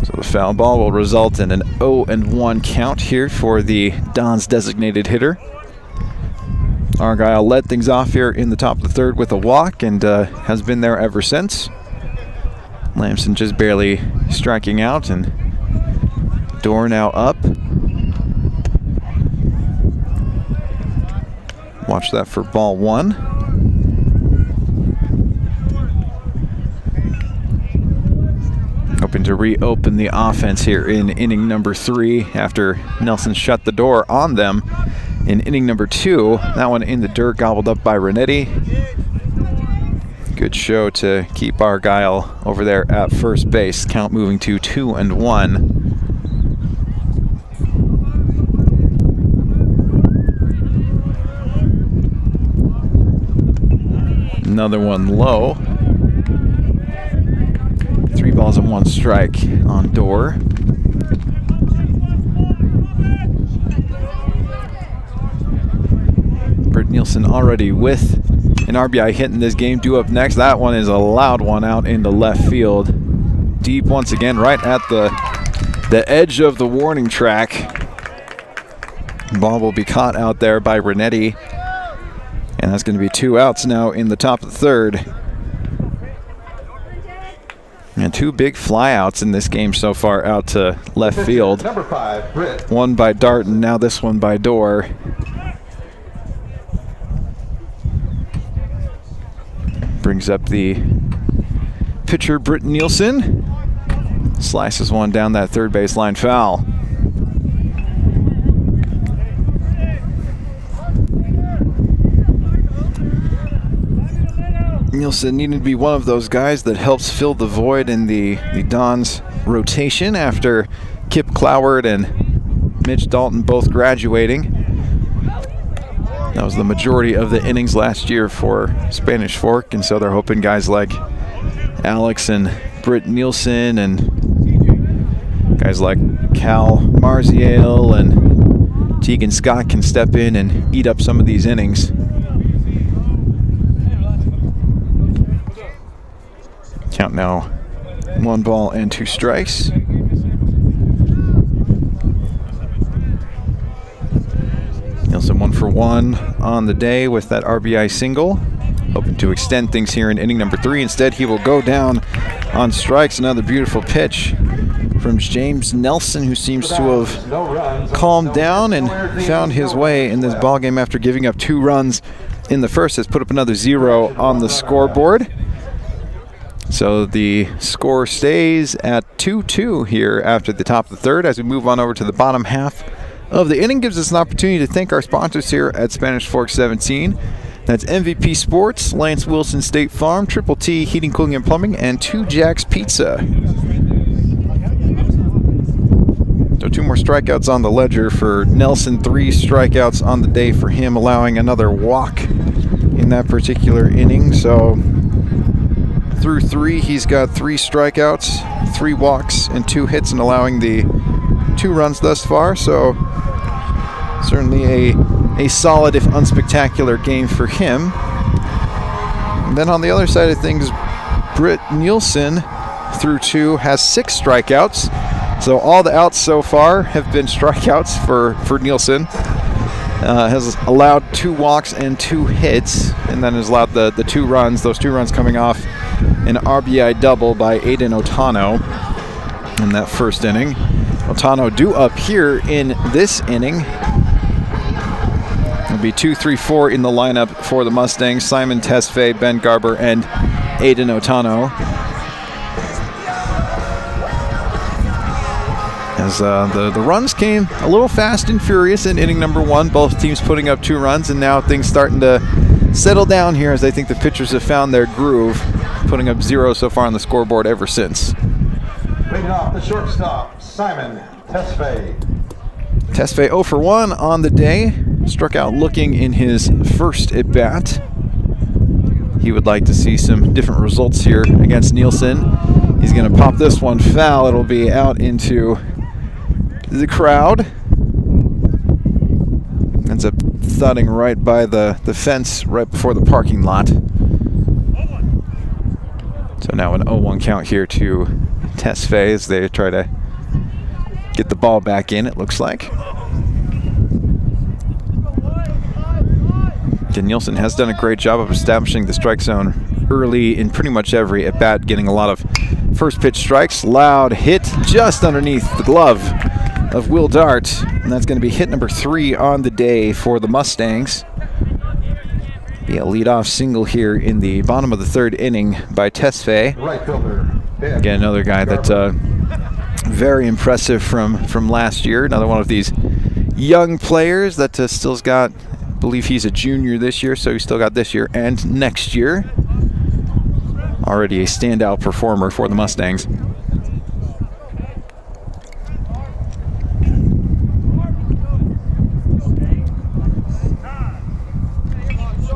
So the foul ball will result in an 0-1 count here for the Don's designated hitter. Argyle led things off here in the top of the 3rd with a walk and has been there ever since. Lamson just barely striking out, and Dorr now up. Watch that for ball 1. Hoping to reopen the offense here in inning number 3 after Nelson shut the door on them in inning number 2. That one in the dirt, gobbled up by Renetti. Good show to keep Argyle over there at first base. Count moving to 2-1. Another one low. 3 balls and 1 strike on Dorr. Britt Nielsen already with an RBI hit in this game, due up next. That one is a loud one out into left field. Deep once again, right at the edge of the warning track. Ball will be caught out there by Renetti. And that's going to be 2 outs now in the top of the 3rd. And 2 big flyouts in this game so far out to left field. Number 5, Britt. One by Darton, now this one by Dorr. Brings up the pitcher, Britt Nielsen. Slices one down that third baseline foul. Nielsen needed to be one of those guys that helps fill the void in the Dons rotation after Kip Cloward and Mitch Dalton both graduating. That was the majority of the innings last year for Spanish Fork, and so they're hoping guys like Alex and Britt Nielsen and guys like Cal Marziale and Tegan Scott can step in and eat up some of these innings. Count now 1 ball and 2 strikes. Nielsen 1 for 1 on the day with that RBI single. Hoping to extend things here in inning number 3. Instead, he will go down on strikes. Another beautiful pitch from James Nelson, who seems to have calmed down and found his way in this ballgame after giving up 2 runs in the first. Has put up another 0 on the scoreboard. So the score stays at 2-2 here after the top of the third. As we move on over to the bottom half of the inning, gives us an opportunity to thank our sponsors here at Spanish Fork 17. That's MVP Sports, Lance Wilson State Farm, Triple T Heating, Cooling, and Plumbing, and 2 Jacks Pizza. So 2 more strikeouts on the ledger for Nelson, 3 strikeouts on the day for him, allowing another walk in that particular inning. So through 3, he's got 3 strikeouts, 3 walks, and 2 hits, and allowing the 2 runs thus far. So certainly a solid, if unspectacular, game for him. And then on the other side of things, Britt Nielsen through 2 has 6 strikeouts. So all the outs so far have been strikeouts for Nielsen. Has allowed 2 walks and 2 hits, and then has allowed the 2 runs, those 2 runs coming off an RBI double by Aiden Otano in that first inning. Otano due up here in this inning. It'll be 2, 3, 4 in the lineup for the Mustangs. Simon Tesfaye, Ben Garber, and Aiden Otano. As the runs came a little fast and furious in inning number 1, both teams putting up 2 runs, and now things starting to settle down here as I think the pitchers have found their groove, putting up 0 so far on the scoreboard ever since. Leading off the shortstop, Simon Tesfaye. Tesfaye 0 for 1 on the day. Struck out looking in his first at-bat. He would like to see some different results here against Nielsen. He's going to pop this one foul. It'll be out into the crowd. Ends up thudding right by the fence right before the parking lot. So now an 0-1 count here to Tesfaye as they try to get the ball back in, it looks like. Again, Nielsen has done a great job of establishing the strike zone early in pretty much every at-bat, getting a lot of first pitch strikes. Loud hit just underneath the glove of Will Dart, and that's going to be hit number 3 on the day for the Mustangs. Be a leadoff single here in the bottom of the 3rd inning by Tesfaye. Right fielder. Again, another guy that very impressive from last year. Another one of these young players that still's got, I believe he's a junior this year, so he's still got this year and next year. Already a standout performer for the Mustangs.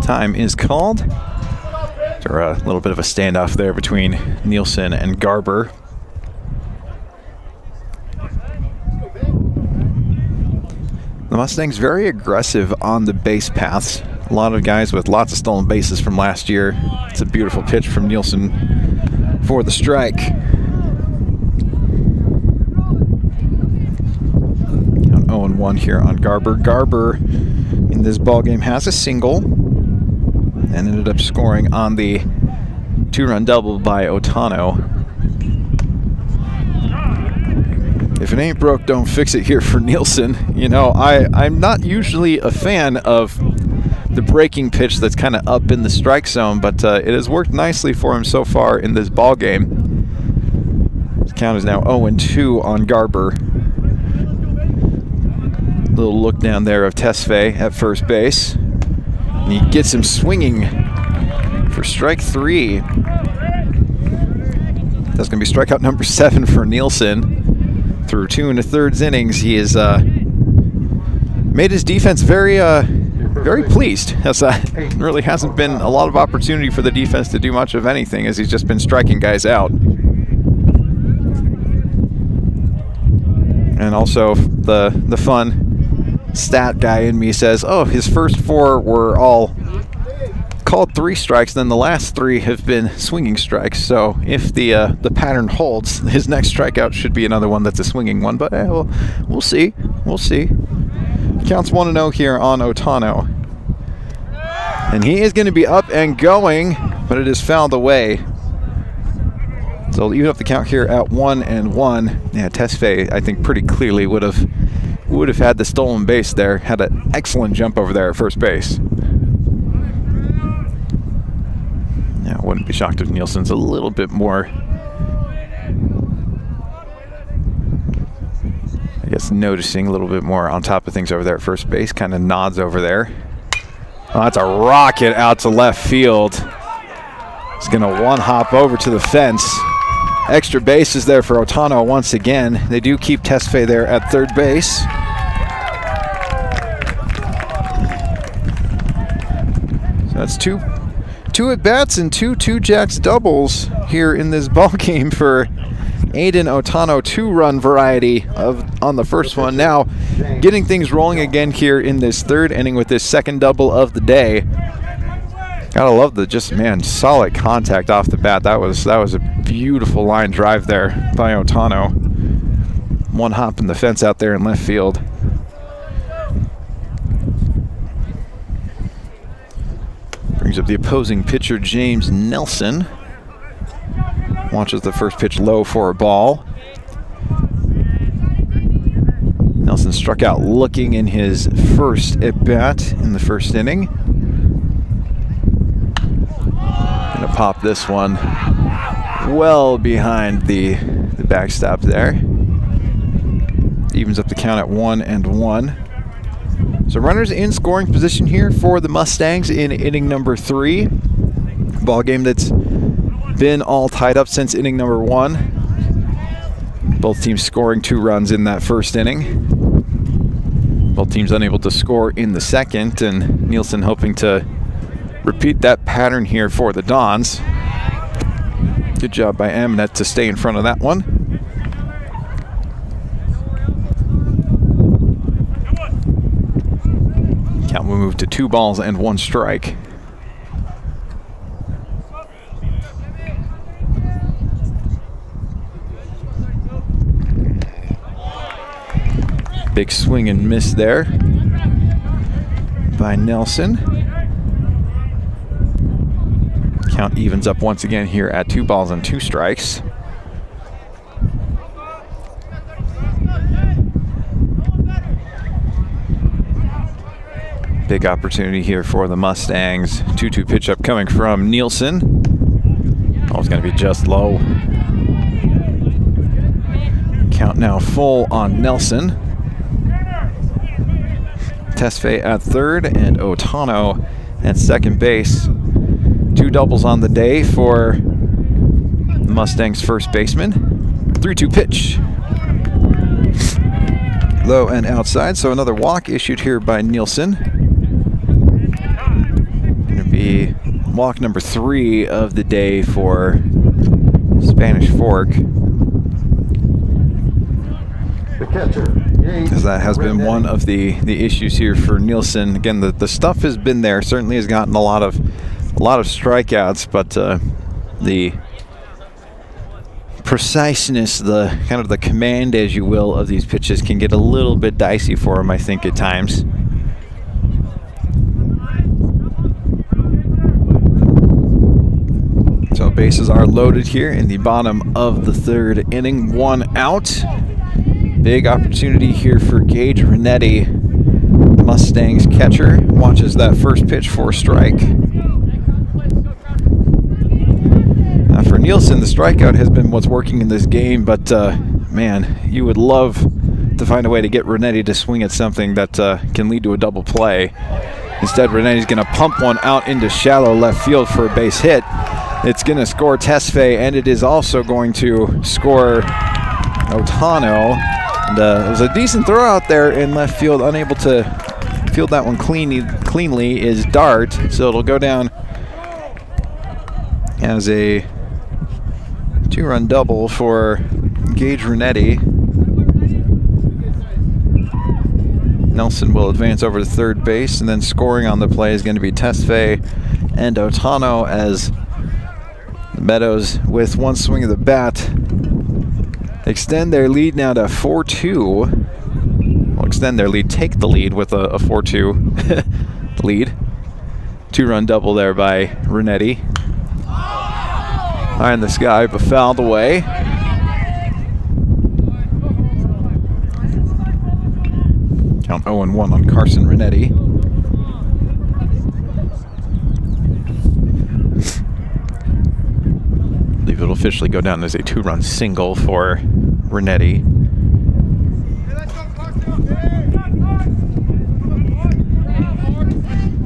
Time is called. After a little bit of a standoff there between Nielsen and Garber. The Mustangs very aggressive on the base paths. A lot of guys with lots of stolen bases from last year. It's a beautiful pitch from Nielsen for the strike. Count 0-1 here on Garber. Garber in this ballgame has a single and ended up scoring on the 2-run double by Otano. If it ain't broke, don't fix it here for Nielsen. You know, I'm not usually a fan of the breaking pitch that's kind of up in the strike zone, but it has worked nicely for him so far in this ball game. His count is now 0-2 on Garber. Little look down there of Tesfaye at first base. And he gets him swinging for strike 3. That's going to be strikeout number 7 for Nielsen. Through 2 1/3 innings, he has made his defense very pleased. As really hasn't been a lot of opportunity for the defense to do much of anything, as he's just been striking guys out. And also the fun stat guy in me says, oh, his first 4 were all called 3 strikes, then the last 3 have been swinging strikes. So if the pattern holds, his next strikeout should be another one that's a swinging one. But we'll see. We'll see. Counts 1-0 here on Otano. And he is going to be up and going, but it is fouled away. So even up the count here at 1-1. Yeah, Tesfaye, I think, pretty clearly would have had the stolen base there. Had an excellent jump over there at first base. Yeah, I wouldn't be shocked if Nielsen's a little bit more, I guess, noticing a little bit more on top of things over there at first base. Kind of nods over there. Oh, that's a rocket out to left field. He's going to one-hop over to the fence. Extra bases there for Otano once again. They do keep Tesfaye there at third base. So that's two at-bats and two Jacks doubles here in this ball game for Aiden Otano. 2-run variety on the first one. Now getting things rolling again here in this 3rd inning with this 2nd double of the day. Gotta love the solid contact off the bat. That was a beautiful line drive there by Otano. One hop in the fence out there in left field. Brings up the opposing pitcher, James Nelson. Launches the first pitch low for a ball. Nelson struck out looking in his first at-bat in the 1st inning. Gonna pop this one well behind the backstop there. Evens up the count at 1-1. So runners in scoring position here for the Mustangs in inning number 3. Ball game that's been all tied up since inning number 1. Both teams scoring 2 runs in that 1st inning. Both teams unable to score in the 2nd, and Nielsen hoping to repeat that pattern here for the Dons. Good job by Aminet to stay in front of that one. Count will move to 2 balls and 1 strike. Big swing and miss there by Nelson. Count evens up once again here at 2 balls and 2 strikes. Big opportunity here for the Mustangs. 2-2 pitch up coming from Nielsen. Oh, it's going to be just low. Count now full on Nelson. Tesfaye at 3rd and Otano at 2nd base. 2 doubles on the day for the Mustangs' first baseman. 3-2 pitch. Low and outside, so another walk issued here by Nielsen. Going to be walk number 3 of the day for Spanish Fork. The catcher, As that has been one of the issues here for Nielsen. Again, the stuff has been there. Certainly has gotten a lot of strikeouts, but the preciseness, the kind of the command, as you will, of these pitches can get a little bit dicey for him, I think, at times. So bases are loaded here in the bottom of the 3rd inning. 1 out. Big opportunity here for Gage Renetti, Mustangs catcher. Watches that first pitch for a strike. Now for Nielsen, the strikeout has been what's working in this game, but man, you would love to find a way to get Renetti to swing at something that can lead to a double play. Instead, Renetti's going to pump one out into shallow left field for a base hit. It's going to score Tesfaye, and it is also going to score Otano. And, it was a decent throw out there in left field. Unable to field that one cleanly is Dart, so it'll go down as a 2-run double for Gage Renetti. Nelson will advance over to third base, and then scoring on the play is going to be Tesfaye and Otano, as the Meadows, with one swing of the bat, extend their lead now to 4-2. Well, extend their lead, take the lead with a 4-2 lead. 2-run double there by Renetti. High in the sky, but fouled away. Count 0-1 on Carson Renetti. I believe it'll officially go down as a 2-run single for Renetti.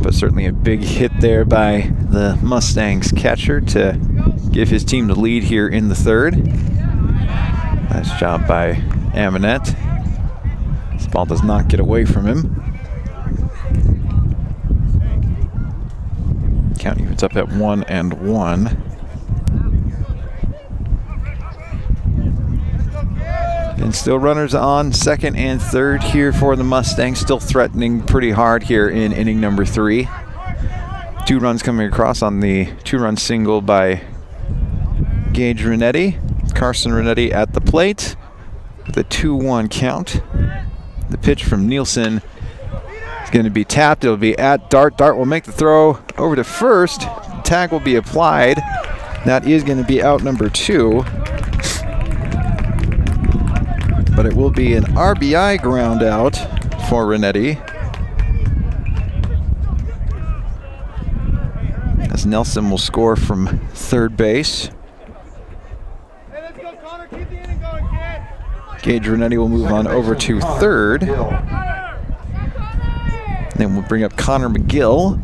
But certainly a big hit there by the Mustangs catcher to give his team the lead here in the third. Nice job by Aminette. This ball does not get away from him. Count evens up at 1-1. And still runners on second and third here for the Mustangs, still threatening pretty hard here in inning number 3. 2 runs coming across on the 2-run single by Gage Renetti. Carson Renetti at the plate with a 2-1 count. The pitch from Nielsen is going to be tapped. It'll be at Dart. Dart will make the throw over to first. The tag will be applied. That is going to be out number 2. But it will be an RBI ground out for Renetti, as Nelson will score from third base. Gage Renetti will move on over to third. Then we'll bring up Connor McGill.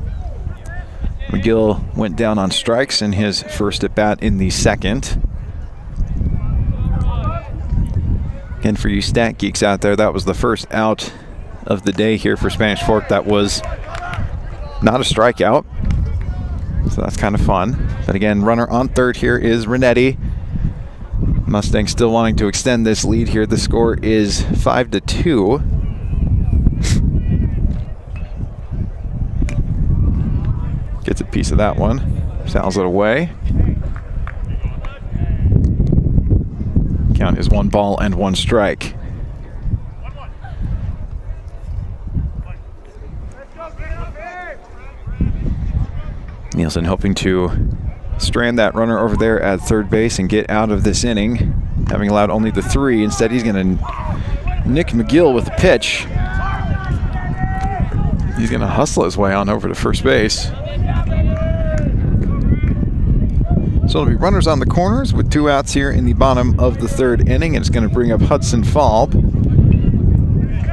McGill went down on strikes in his first at bat in the second. And for you stat geeks out there, that was the first out of the day here for Spanish Fork. That was not a strikeout, so that's kind of fun. But again, runner on third here is Renetti. Mustangs still wanting to extend this lead here. The score is 5-2. Gets a piece of that one, fouls it away. Count is 1 ball and 1 strike. Nielsen hoping to strand that runner over there at third base and get out of this inning, having allowed only the 3. Instead, he's going to nick McGill with the pitch. He's going to hustle his way on over to first base. So it'll be runners on the corners with 2 outs here in the bottom of the third inning, and it's going to bring up Hudson Falb,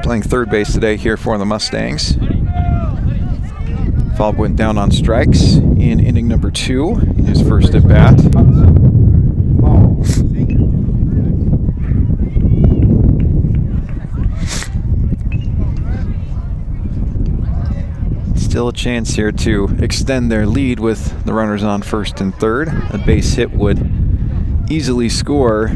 playing third base today here for the Mustangs. Falb went down on strikes in inning number 2 in his first at bat. Still a chance here to extend their lead with the runners on first and third. A base hit would easily score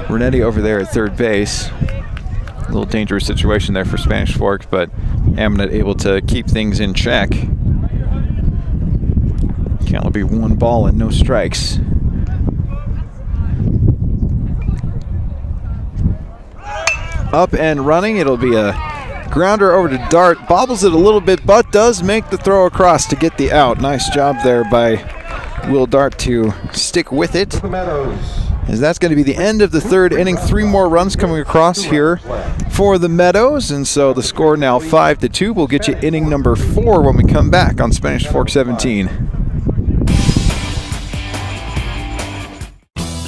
Renetti over there at third base. A little dangerous situation there for Spanish Fork, but Aminette able to keep things in check. Count will be 1 ball and no strikes. Up and running. It'll be a grounder over to Dart, bobbles it a little bit, but does make the throw across to get the out. Nice job there by Will Dart to stick with it. As that's going to be the end of the third inning. 3 more runs coming across here for the Meadows, and so the score now 5-2. We'll get you inning number 4 when we come back on Spanish Fork 17.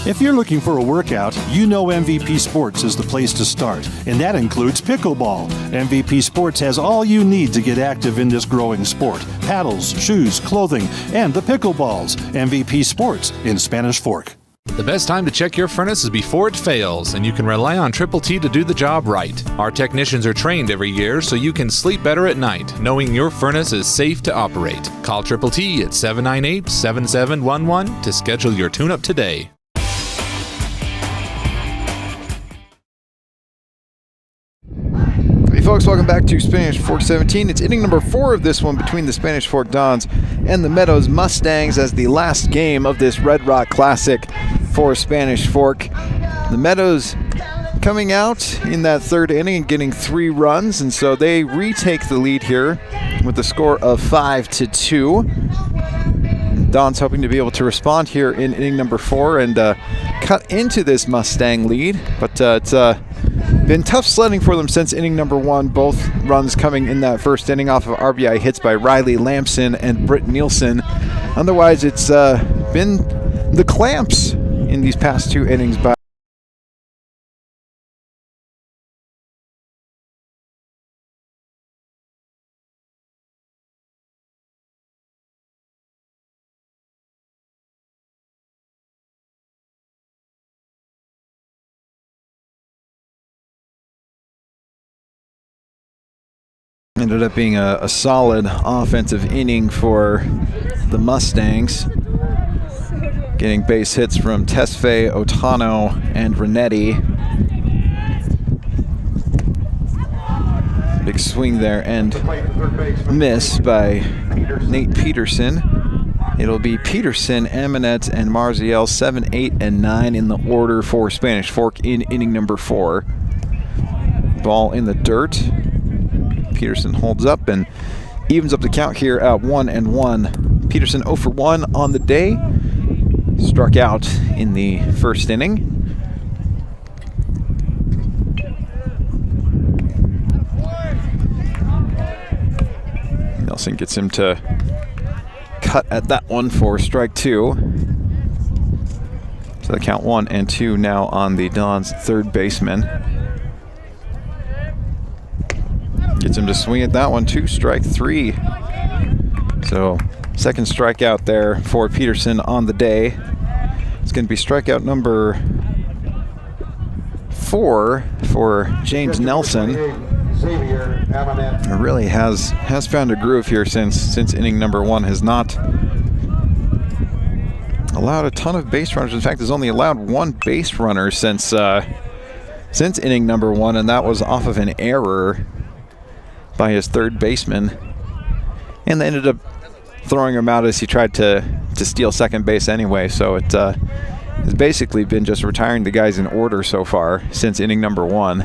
If you're looking for a workout, you know MVP Sports is the place to start, and that includes pickleball. MVP Sports has all you need to get active in this growing sport. Paddles, shoes, clothing, and the pickleballs. MVP Sports in Spanish Fork. The best time to check your furnace is before it fails, and you can rely on Triple T to do the job right. Our technicians are trained every year so you can sleep better at night, knowing your furnace is safe to operate. Call Triple T at 798-7711 to schedule your tune-up today. Hey folks, welcome back to Spanish Fork 17. It's inning number 4 of this one between the Spanish Fork Dons and the Meadows Mustangs as the last game of this Red Rock Classic for Spanish Fork. The Meadows coming out in that third inning and getting 3 runs, and so they retake the lead here with a score of 5-2. Don's hoping to be able to respond here in inning number 4 and cut into this Mustang lead, but it's been tough sledding for them since inning number 1, both runs coming in that first inning off of RBI hits by Riley Lampson and Britt Nielsen. Otherwise, it's been the clamps in these past 2 innings by ended up being a solid offensive inning for the Mustangs, getting base hits from Tesfaye, Otano, and Renetti. Big swing there and miss by Nate Peterson. It'll be Peterson, Amonette, and Marziel 7, 8, and 9 in the order for Spanish Fork in inning number 4. Ball in the dirt. Peterson holds up and evens up the count here at 1-1. Peterson 0 for 1 on the day. Struck out in the first inning. Nelson gets him to cut at that one for strike 2. So the count 1-2 now on the Dons' third baseman. Gets him to swing at that one, 2, strike 3. So second strikeout there for Peterson on the day. It's going to be strikeout number 4 for James Nelson. It really has found a groove here since inning number 1. Has not allowed a ton of base runners. In fact, has only allowed 1 base runner since inning number 1, and that was off of an error by his third baseman, and they ended up throwing him out as he tried to steal second base anyway. So it has basically been just retiring the guys in order so far since inning number 1.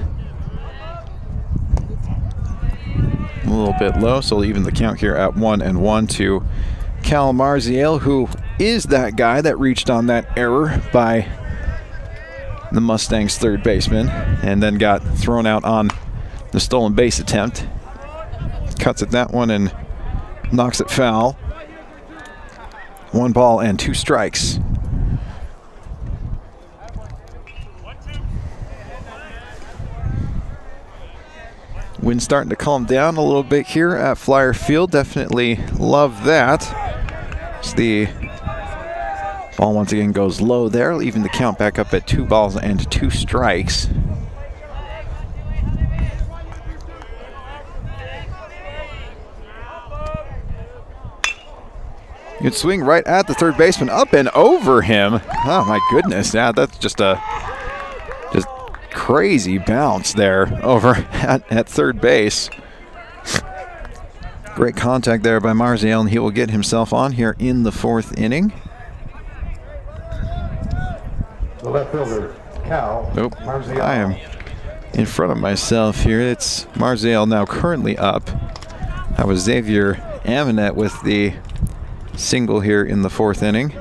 A little bit low, so even the count here at 1-1 to Cal Marziel, who is that guy that reached on that error by the Mustangs' third baseman and then got thrown out on the stolen base attempt. Cuts at that one and knocks it foul. 1 ball and 2 strikes. Wind starting to calm down a little bit here at Flyer Field. Definitely love that. As the ball once again goes low there, leaving the count back up at 2 balls and 2 strikes. Good swing right at the third baseman, up and over him. Oh my goodness, yeah, that's just crazy bounce there over at third base. Great contact there by Marziel, and he will get himself on here in the 4th inning. The left fielder, Cal. Nope, Marziel. I am in front of myself here. It's Marziel now currently up. That was Xavier Amonette with the single here in the 4th inning.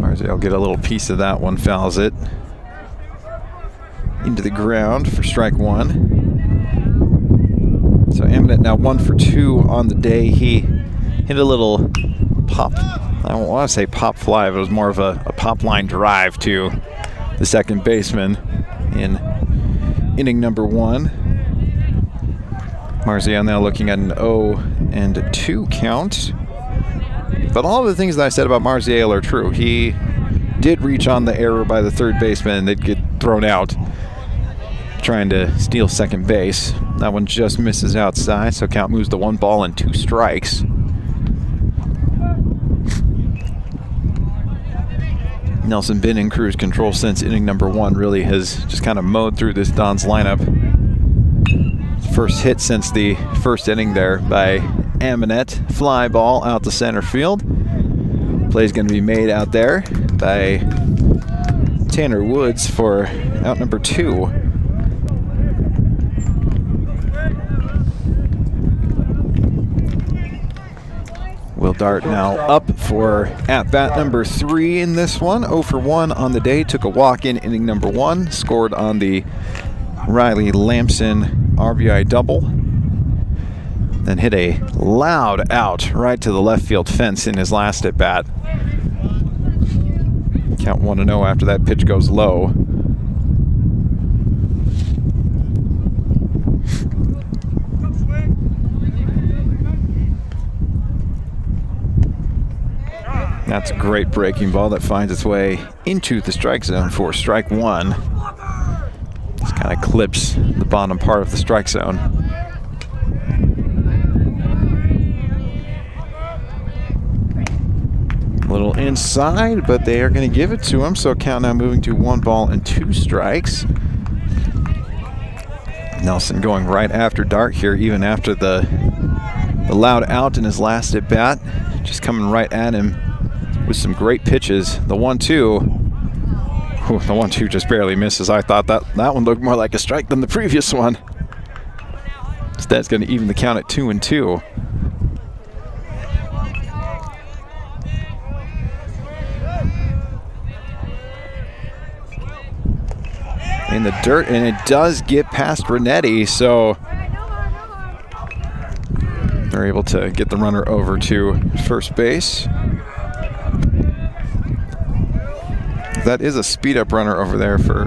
Marziel get a little piece of that one, fouls it. into the ground for strike one. So Eminent now 1 for 2 on the day. He hit a little pop, I don't want to say pop fly, but it was more of a pop line drive to the second baseman in inning number 1. Marziel now looking at an 0-2 count. But all of the things that I said about Marziel are true. He did reach on the error by the third baseman and they'd get thrown out trying to steal second base. That one just misses outside, so count moves to 1 ball and 2 strikes. Nelson been in cruise control since inning number 1, really has just kind of mowed through this Dons lineup. First hit since the first inning there by Aminet. Fly ball out to center field. Play's going to be made out there by Tanner Woods for out number 2. Will Dart now up for at-bat number 3 in this one. 0 for 1 on the day. Took a walk in inning number 1. Scored on the Riley Lamson RBI double. Then hit a loud out right to the left field fence in his last at-bat. Count 1-0 after that pitch goes low. That's a great breaking ball that finds its way into the strike zone for strike 1. Just kind of clips the bottom part of the strike zone. A little inside, but they are going to give it to him, so count now moving to 1 ball and 2 strikes. Nelson going right after Dart here, even after the loud out in his last at bat. Just coming right at him with some great pitches. The 1-2. The 1-2 just barely misses. I thought that one looked more like a strike than the previous one. Instead, it's going to even the count at 2-2. In the dirt, and it does get past Renetti, so they're able to get the runner over to first base. That is a speed-up runner over there for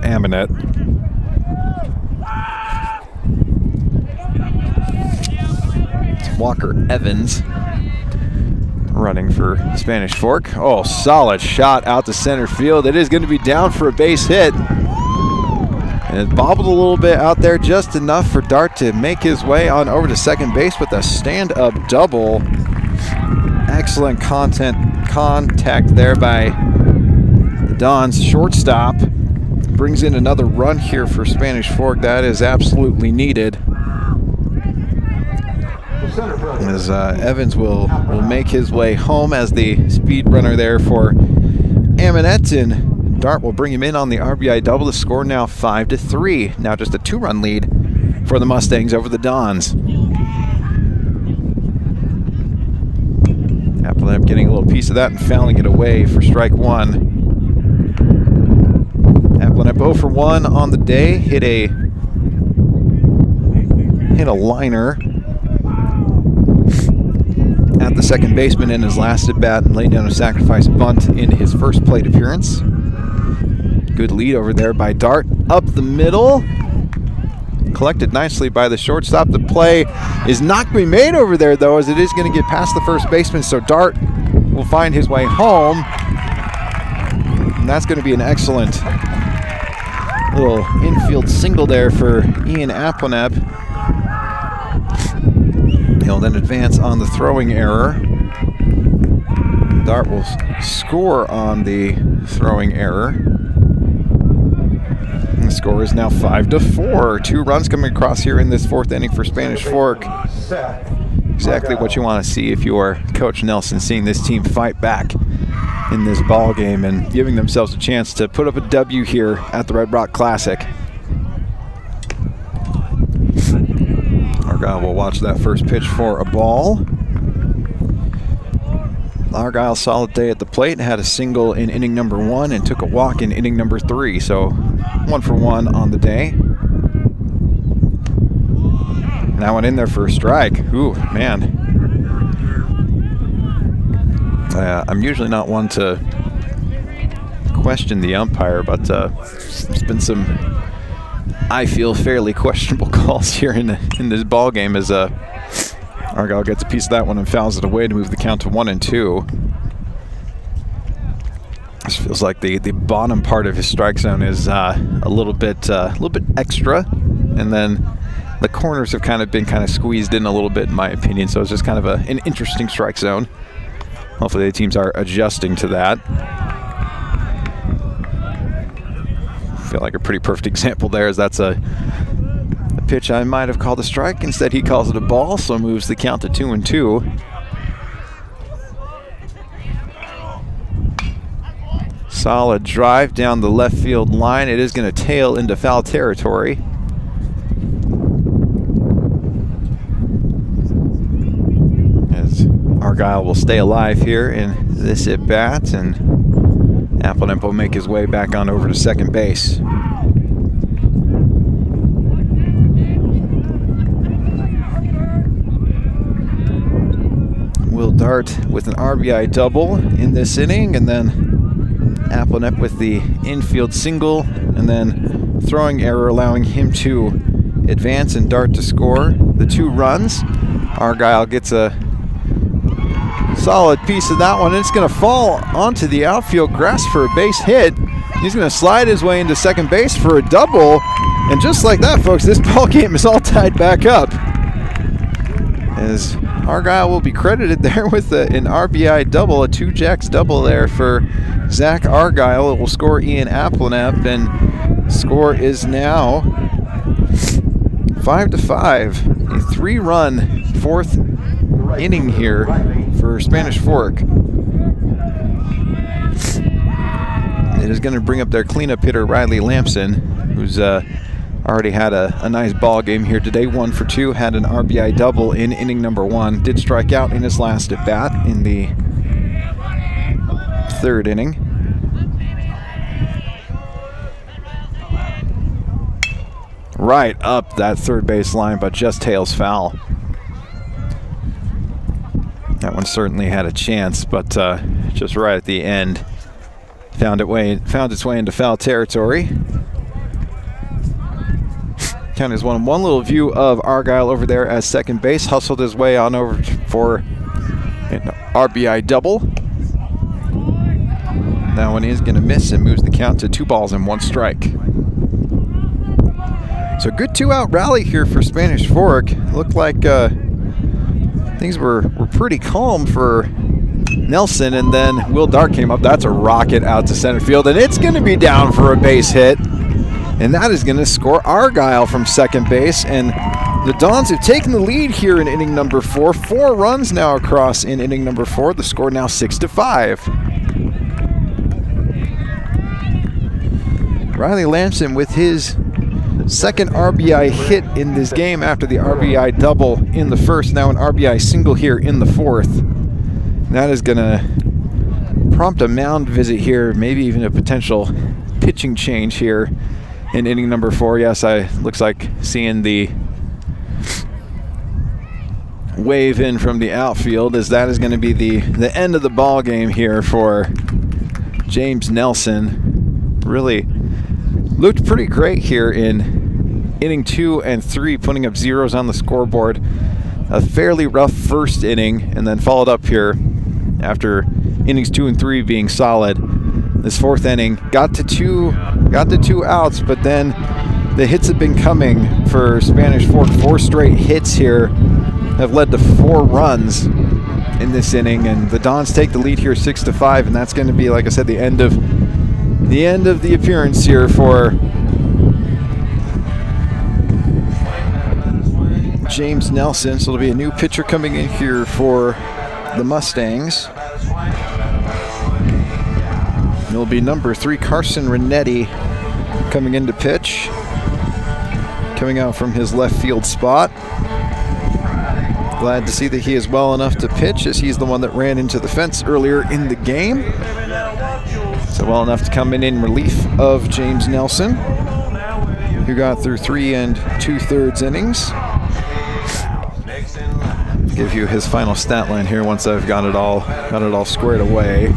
Aminet. It's Walker Evans running for Spanish Fork. Oh, solid shot out to center field. It is going to be down for a base hit. And it bobbled a little bit out there, just enough for Dart to make his way on over to second base with a stand-up double. Excellent contact there by the Dons shortstop. Brings in another run here for Spanish Fork. That is absolutely needed. As Evans will make his way home as the speed runner there for Aminet, and Dart will bring him in on the RBI double. The score now 5-3. Now just a 2-run lead for the Mustangs over the Dons. Applin getting a little piece of that and fouling it away for strike 1. Applin 0 for 1 on the day. Hit a liner at the second baseman in his last at bat and laid down a sacrifice bunt in his first plate appearance. Good lead over there by Dart. Up the middle. Collected nicely by the shortstop. The play is not going to be made over there, though, as it is going to get past the first baseman, so Dart will find his way home. And that's going to be an excellent little infield single there for Ian Applenep. He'll then advance on the throwing error. Dart will score on the throwing error. And the score is now 5-4. 2 runs coming across here in this 4th inning for Spanish Fork. Exactly what you want to see if you are Coach Nelson, seeing this team fight back in this ball game and giving themselves a chance to put up a W here at the Red Rock Classic. Argyle will watch that first pitch for a ball. Argyle solid day at the plate, had a single in inning number 1 and took a walk in inning number 3, so 1 for 1 on the day. Now went in there for a strike. Ooh, man. I'm usually not one to question the umpire, but there's been some, I feel, fairly questionable calls here in this ball game as Argyle gets a piece of that one and fouls it away to move the count to 1-2. This feels like the bottom part of his strike zone is a little bit extra, and then the corners have kind of squeezed in a little bit, in my opinion. So it's just kind of an interesting strike zone. Hopefully the teams are adjusting to that. I feel like a pretty perfect example there is that's a pitch I might have called a strike. Instead he calls it a ball, so moves the count to 2-2. Solid drive down the left field line. It is going to tail into foul territory. As Argyle will stay alive here in this at-bat, and Applin will make his way back on over to second base. Will Dart with an RBI double in this inning, and then Applin with the infield single, and then throwing error allowing him to advance and Dart to score the 2 runs. Argyle gets a solid piece of that one. It's going to fall onto the outfield grass for a base hit. He's going to slide his way into second base for a double, and just like that, folks, this ball game is all tied back up, as Argyle will be credited there with an RBI double, a 2-jacks double there for Zach Argyle. It will score Ian Applenap, and score is now 5-5. A 3-run 4th inning here for Spanish Fork. It is going to bring up their cleanup hitter Riley Lampson, who's already had a nice ball game here today. 1 for 2, had an RBI double in inning number 1. Did strike out in his last at bat in the 3rd inning. Right up that third base line, but just tails foul. That one certainly had a chance, but just right at the end, found its way into foul territory. Count is 1-1. Little view of Argyle over there as second base, hustled his way on over for an RBI double. That one is going to miss and moves the count to 2 balls and 1 strike. So good 2-out rally here for Spanish Fork. Looked like things were pretty calm for Nelson, and then Will Dart came up. That's a rocket out to center field, and it's going to be down for a base hit. And that is going to score Argyle from second base. And the Dons have taken the lead here in inning number 4. 4 runs now across in inning number 4. The score now 6-5. Riley Lampson with his second RBI hit in this game after the RBI double in the 1st. Now an RBI single here in the 4th. That is going to prompt a mound visit here, maybe even a potential pitching change here in inning number 4. Yes, looks like seeing the wave in from the outfield, as that is going to be the end of the ball game here for James Nelson. Really looked pretty great here in inning 2 and 3, putting up zeros on the scoreboard. A fairly rough first inning, and then followed up here after innings 2 and 3 being solid. This 4th inning got to two outs, but then the hits have been coming for Spanish Fork. 4 straight hits here have led to 4 runs in this inning, and the Dons take the lead here 6-5, and that's going to be, like I said, the end of the appearance here for James Nelson. So it'll be a new pitcher coming in here for the Mustangs. It'll be number 3, Carson Renetti, coming in to pitch. Coming out from his left field spot. Glad to see that he is well enough to pitch, as he's the one that ran into the fence earlier in the game. So well enough to come in relief of James Nelson, who got through 3 2/3 innings. Give you his final stat line here once I've got it all squared away.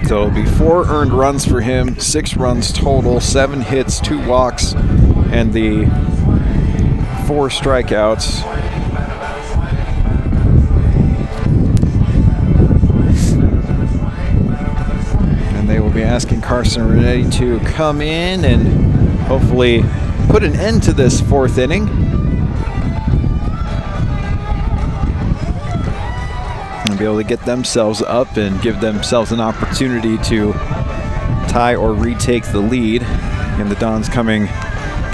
So it'll be 4 earned runs for him, 6 runs total, 7 hits, 2 walks, and the 4 strikeouts. And they will be asking Carson Renetti to come in and hopefully put an end to this 4th inning. And be able to get themselves up and give themselves an opportunity to tie or retake the lead. And the Dons coming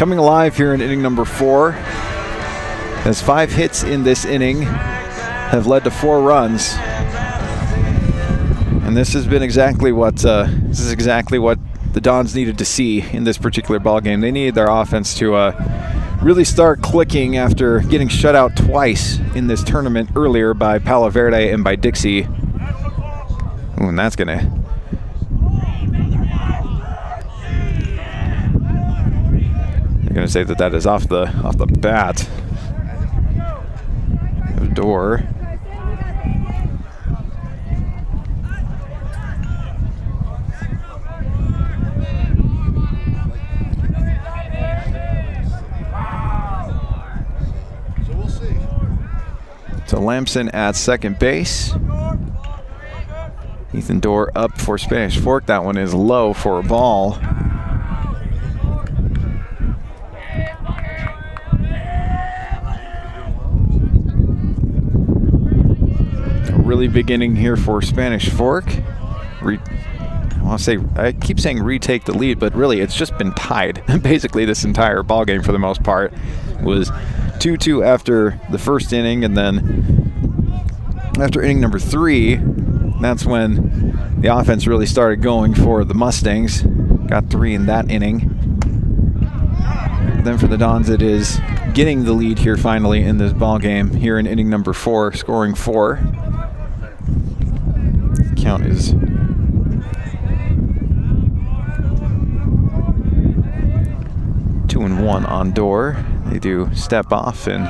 alive here in inning number 4. As 5 hits in this inning have led to 4 runs. And this has been exactly what the Dons needed to see in this particular ball game. They needed their offense to really start clicking after getting shut out twice in this tournament earlier by Palo Verde and by Dixie. Ooh, and that's gonna... They're gonna say that is off the bat. The door. So Lamson at second base. Ethan Dorr up for Spanish Fork. That one is low for a ball. A really big inning here for Spanish Fork. I keep saying retake the lead, but really it's just been tied. Basically this entire ball game for the most part was 2-2 after the first inning, and then after inning number 3, that's when the offense really started going for the Mustangs. Got 3 in that inning. Then for the Dons, it is getting the lead here finally in this ball game here in inning number 4, scoring 4. Count is 2-1 on Dorr. They do step off and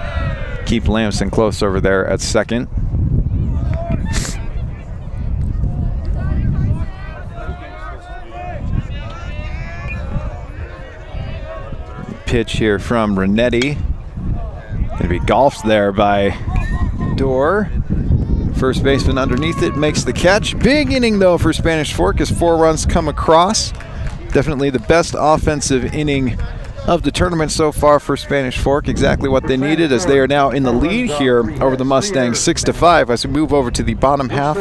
keep Lamson close over there at second. Pitch here from Renetti. Going to be golfed there by Dorr. First baseman underneath it makes the catch. Big inning though for Spanish Fork as 4 runs come across. Definitely the best offensive inning of the tournament so far for Spanish Fork. Exactly what they needed, as they are now in the lead here over the Mustangs 6-5. As we move over to the bottom half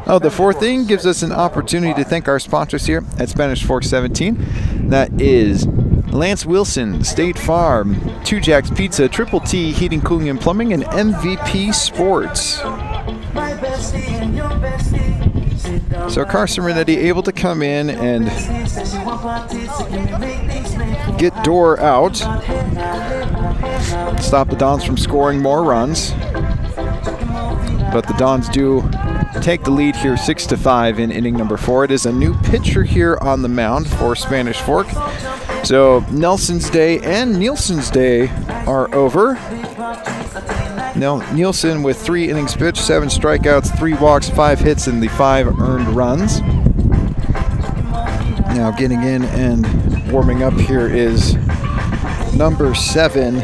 of the 4th inning, gives us an opportunity to thank our sponsors here at Spanish Fork 17. That is Lance Wilson, State Farm, 2 Jacks Pizza, Triple T Heating, Cooling, and Plumbing, and MVP Sports. So Carson Renetti able to come in and get Dorr out, stop the Dons from scoring more runs. But the Dons do take the lead here 6-5 in inning number 4. It is a new pitcher here on the mound for Spanish Fork. So Nelson's day and Nielsen's day are over. Now Nielsen with 3 innings pitched, 7 strikeouts, 3 walks, 5 hits, and the 5 earned runs. Now getting in and warming up here is number 7,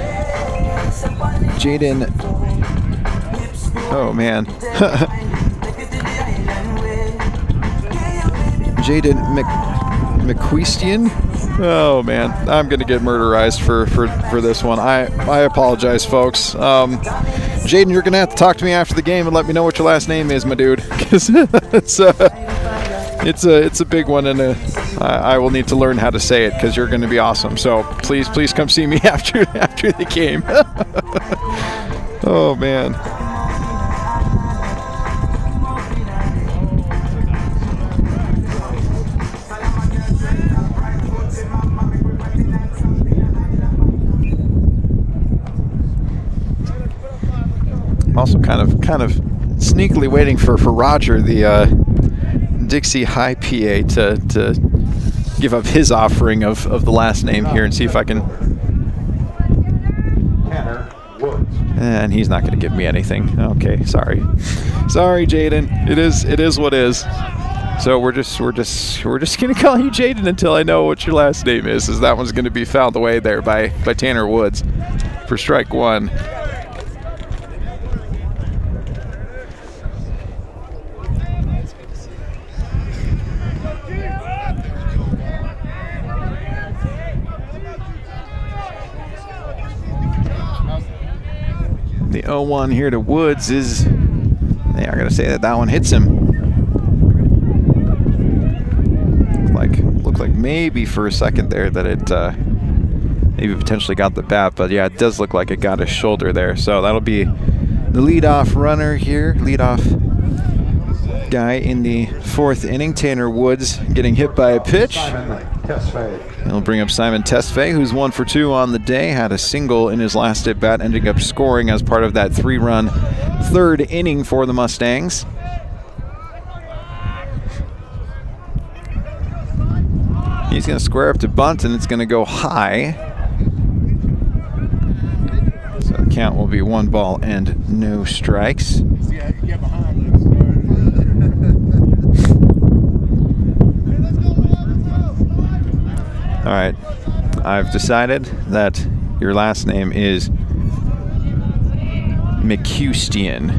Jaden. Oh man. Jaden McQuestian. Oh man, I'm gonna get murderized for this one. I apologize, folks. Jaden, you're gonna have to talk to me after the game and let me know what your last name is, my dude. 'Cause it's It's a big one, and I will need to learn how to say it because you're going to be awesome. So please come see me after the game. Oh man. I'm also kind of sneakily waiting for Roger, the Dixie High PA, to give up his offering of the last name here and see if I can. And he's not going to give me anything. Okay, sorry, Jaden. It is what is. So we're just going to call you Jaden until I know what your last name is. As that one's going to be fouled away there by Tanner Woods for strike one. The 0-1 here to Woods is, they are going to say that one hits him. Looked like maybe for a second there that it maybe potentially got the bat, but yeah, it does look like it got his shoulder there. So that'll be the leadoff runner here, leadoff guy in the fourth inning. Tanner Woods getting hit by a pitch. It'll bring up Simon Tesfaye, who's 1 for 2 on the day. Had a single in his last at bat, ending up scoring as part of that 3-run third inning for the Mustangs. He's going to square up to bunt, and it's going to go high. So the count will be 1 ball and no strikes. All right, I've decided that your last name is McCustian,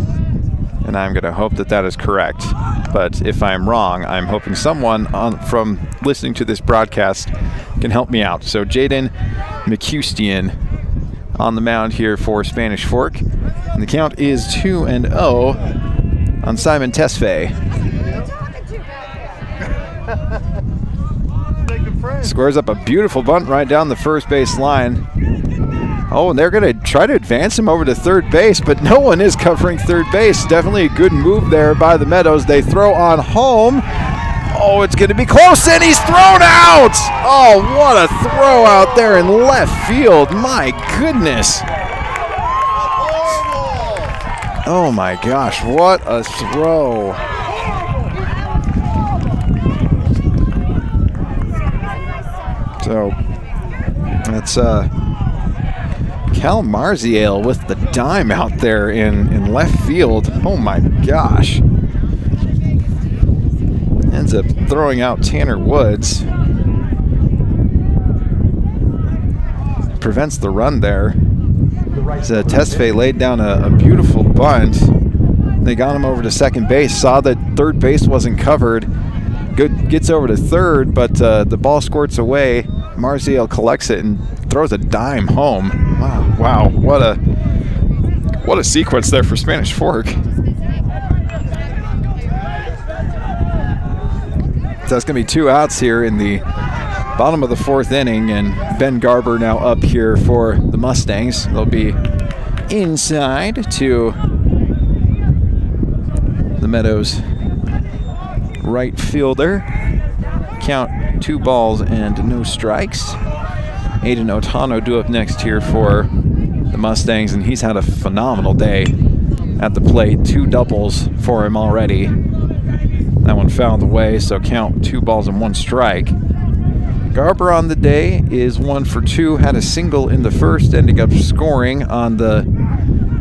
and I'm going to hope that is correct. But if I'm wrong, I'm hoping someone from listening to this broadcast can help me out. So Jaden McCustian on the mound here for Spanish Fork, and the count is 2-0 on Simon Tesfaye. Squares up a beautiful bunt right down the first base line. Oh, and they're going to try to advance him over to third base, but no one is covering third base. Definitely a good move there by the Meadows. They throw on home. Oh, it's going to be close, and he's thrown out! Oh, what a throw out there in left field. My goodness. Oh, my gosh, what a throw. So that's Cal Marziale with the dime out there in left field. Oh my gosh. Ends up throwing out Tanner Woods. Prevents the run there. So Tesfaye laid down a beautiful bunt. They got him over to second base, saw that third base wasn't covered. Good, gets over to third, but the ball squirts away. Marziale collects it and throws a dime home. Wow, what a sequence there for Spanish Fork. So that's going to be 2 outs here in the bottom of the 4th inning, and Ben Garber now up here for the Mustangs. They'll be inside to the Meadows right fielder. Count 2 balls and no strikes. Aiden Otano due up next here for the Mustangs, and he's had a phenomenal day at the plate. 2 doubles for him already. That one fouled away, so count 2 balls and 1 strike. Garber on the day is 1 for 2. Had a single in the first, ending up scoring on the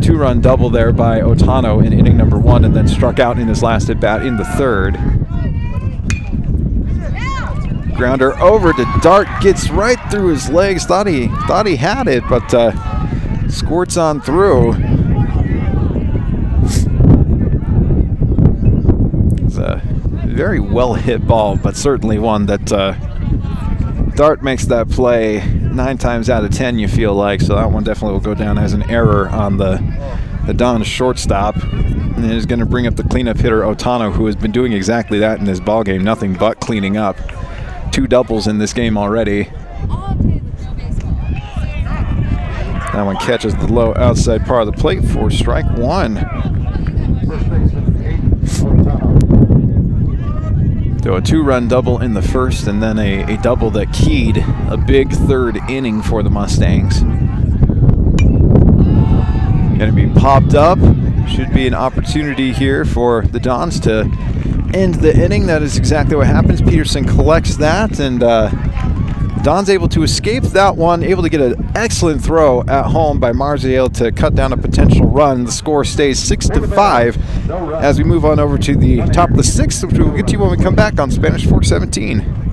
2-run double there by Otano in inning number 1, and then struck out in his last at bat in the 3rd. Grounder over to Dart, gets right through his legs. Thought he had it, but squirts on through. It's a very well hit ball, but certainly one that Dart makes that play 9 times out of 10, you feel like. So that one definitely will go down as an error on the Don's shortstop. And and is going to bring up the cleanup hitter Otano, who has been doing exactly that in this ball game, nothing but cleaning up. 2 doubles in this game already. That one catches the low outside part of the plate for strike 1. First baseman, Otano. So a 2-run double in the first, and then a double that keyed a big 3rd inning for the Mustangs. Going to be popped up. Should be an opportunity here for the Dons to end the inning. That is exactly what happens. Peterson collects that, and Don's able to escape that one, able to get an excellent throw at home by Marziel to cut down a potential run. The score stays 6-5 as we move on over to the top of the 6th, which we'll get to when we come back on Spanish Fork 17.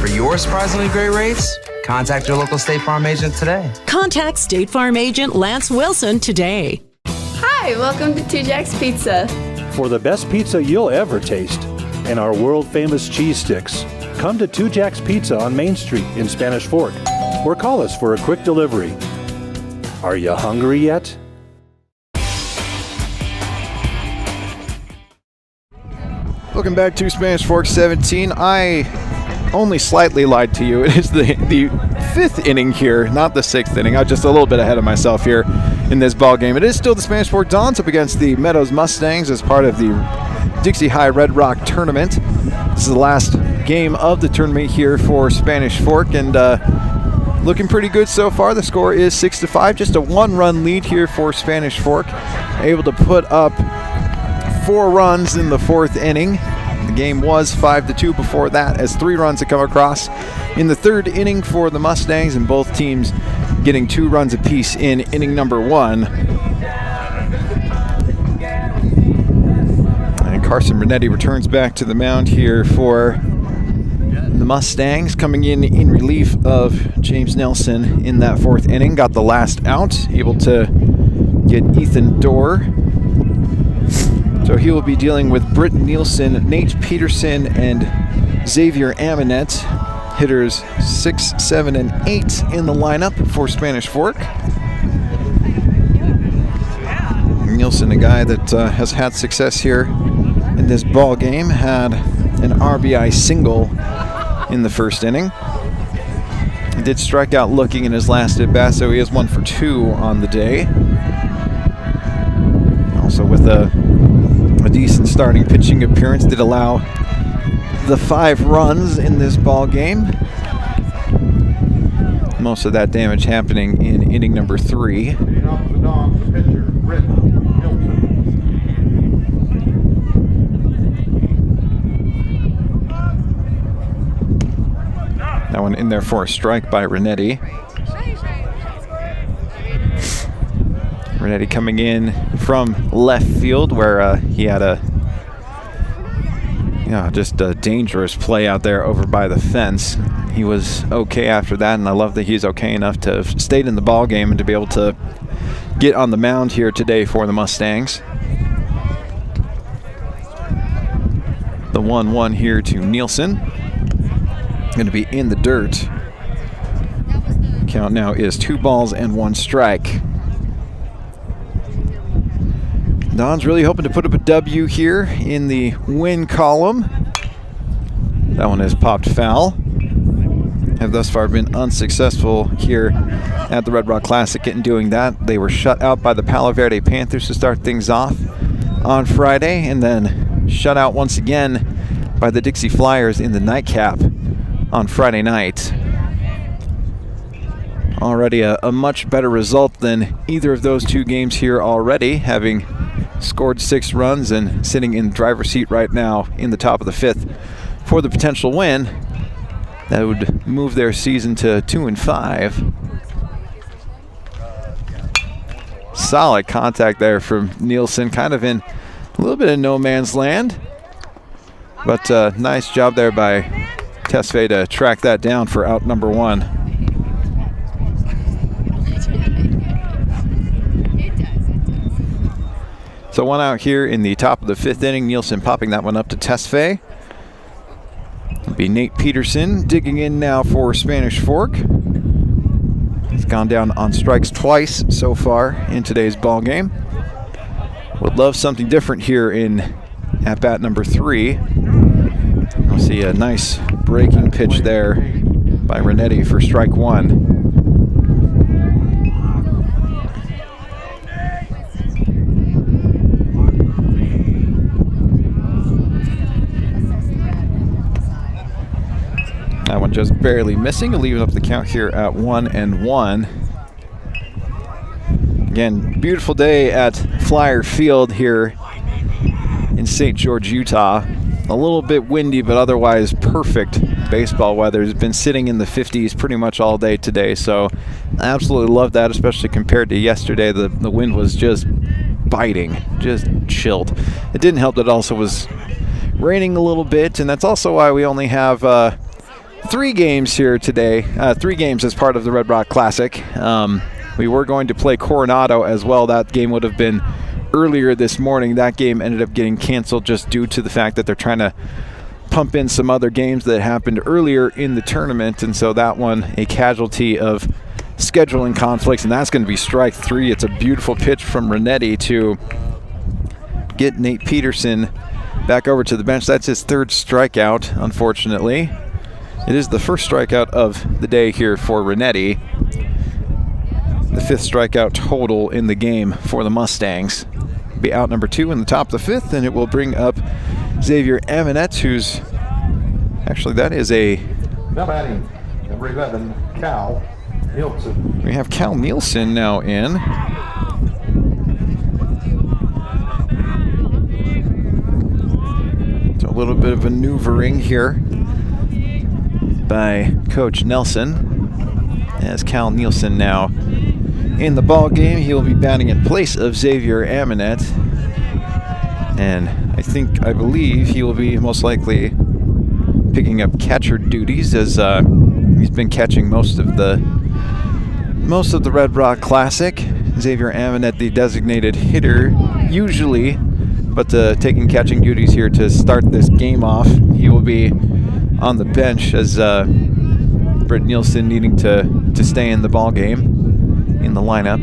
For your surprisingly great rates, contact your local State Farm agent today. Contact State Farm agent Lance Wilson today. Hi, welcome to 2 Jack's Pizza. For the best pizza you'll ever taste and our world-famous cheese sticks, come to 2 Jack's Pizza on Main Street in Spanish Fork, or call us for a quick delivery. Are you hungry yet? Welcome back to Spanish Fork 17. I only slightly lied to you. It is the 5th inning here, not the 6th inning. I'm just a little bit ahead of myself here in this ball game. It is still the Spanish Fork Dons up against the Meadows Mustangs as part of the Dixie High Red Rock tournament. This is the last game of the tournament here for Spanish Fork, and looking pretty good so far. The score is 6-5, just a 1-run lead here for Spanish Fork. Able to put up 4 runs in the 4th inning. The game was 5-2 before that, as 3 runs had come across in the 3rd inning for the Mustangs, and both teams getting 2 runs apiece in inning number 1. And Carson Renetti returns back to the mound here for the Mustangs, coming in relief of James Nelson in that 4th inning. Got the last out, able to get Ethan Dorr. So he will be dealing with Britton Nielsen, Nate Peterson, and Xavier Aminet. Hitters 6, 7, and 8 in the lineup for Spanish Fork. Nielsen, a guy that has had success here in this ball game, had an RBI single in the 1st inning. He did strike out looking in his last at bat, so he is 1 for 2 on the day. Also with a decent starting pitching appearance, did allow the 5 runs in this ball game. Most of that damage happening in inning number 3. That one in there for a strike by Renetti. Renetti coming in from left field, where he had just a dangerous play out there over by the fence. He was okay after that, and I love that he's okay enough to have stayed in the ball game and to be able to get on the mound here today for the Mustangs. The 1-1 here to Nielsen. Going to be in the dirt. Count now is 2 balls and 1 strike. Don's really hoping to put up a W here in the win column. That one has popped foul. Have thus far been unsuccessful here at the Red Rock Classic in doing that. They were shut out by the Palo Verde Panthers to start things off on Friday, and then shut out once again by the Dixie Flyers in the nightcap on Friday night. Already a much better result than either of those 2 games here already, having scored 6 runs and sitting in the driver's seat right now in the top of the 5th for the potential win. That would move their season to 2-5. Solid contact there from Nielsen, kind of in a little bit of no man's land. But nice job there by Tesfaye to track that down for out number 1. So 1 out here in the top of the 5th inning. Nielsen popping that one up to Tesfaye. It'll be Nate Peterson digging in now for Spanish Fork. He's gone down on strikes twice so far in today's ball game. Would love something different here in at-bat number 3. We'll see a nice breaking pitch there by Renetti for strike 1. That one just barely missing, leaving up the count here at 1-1. Again, beautiful day at Flyer Field here in St. George, Utah. A little bit windy, but otherwise perfect baseball weather. It's been sitting in the 50s pretty much all day today, so I absolutely love that, especially compared to yesterday. The wind was just biting, just chilled. It didn't help that it also was raining a little bit, and that's also why we only have 3 games here today, 3 games as part of the Red Rock Classic. We were going to play Coronado as well. That game would have been earlier this morning. That game ended up getting canceled just due to the fact that they're trying to pump in some other games that happened earlier in the tournament, and so that one a casualty of scheduling conflicts, and that's going to be strike 3. It's a beautiful pitch from Renetti to get Nate Peterson back over to the bench. That's his 3rd strikeout, unfortunately. It is the first strikeout of the day here for Renetti. The 5th strikeout total in the game for the Mustangs. Be out number 2 in the top of the 5th, and it will bring up Xavier Aminet, who's actually, that is a... Now batting, number 11, Cal Nielsen. We have Cal Nielsen now in. So a little bit of maneuvering here by Coach Nelson, as Cal Nielsen now in the ball game. He will be batting in place of Xavier Aminet, and I believe he will be most likely picking up catcher duties, as he's been catching most of the Red Rock Classic. Xavier Aminet, the designated hitter usually, but taking catching duties here to start this game off. He will be on the bench, as Britt Nielsen needing to stay in the ball game in the lineup.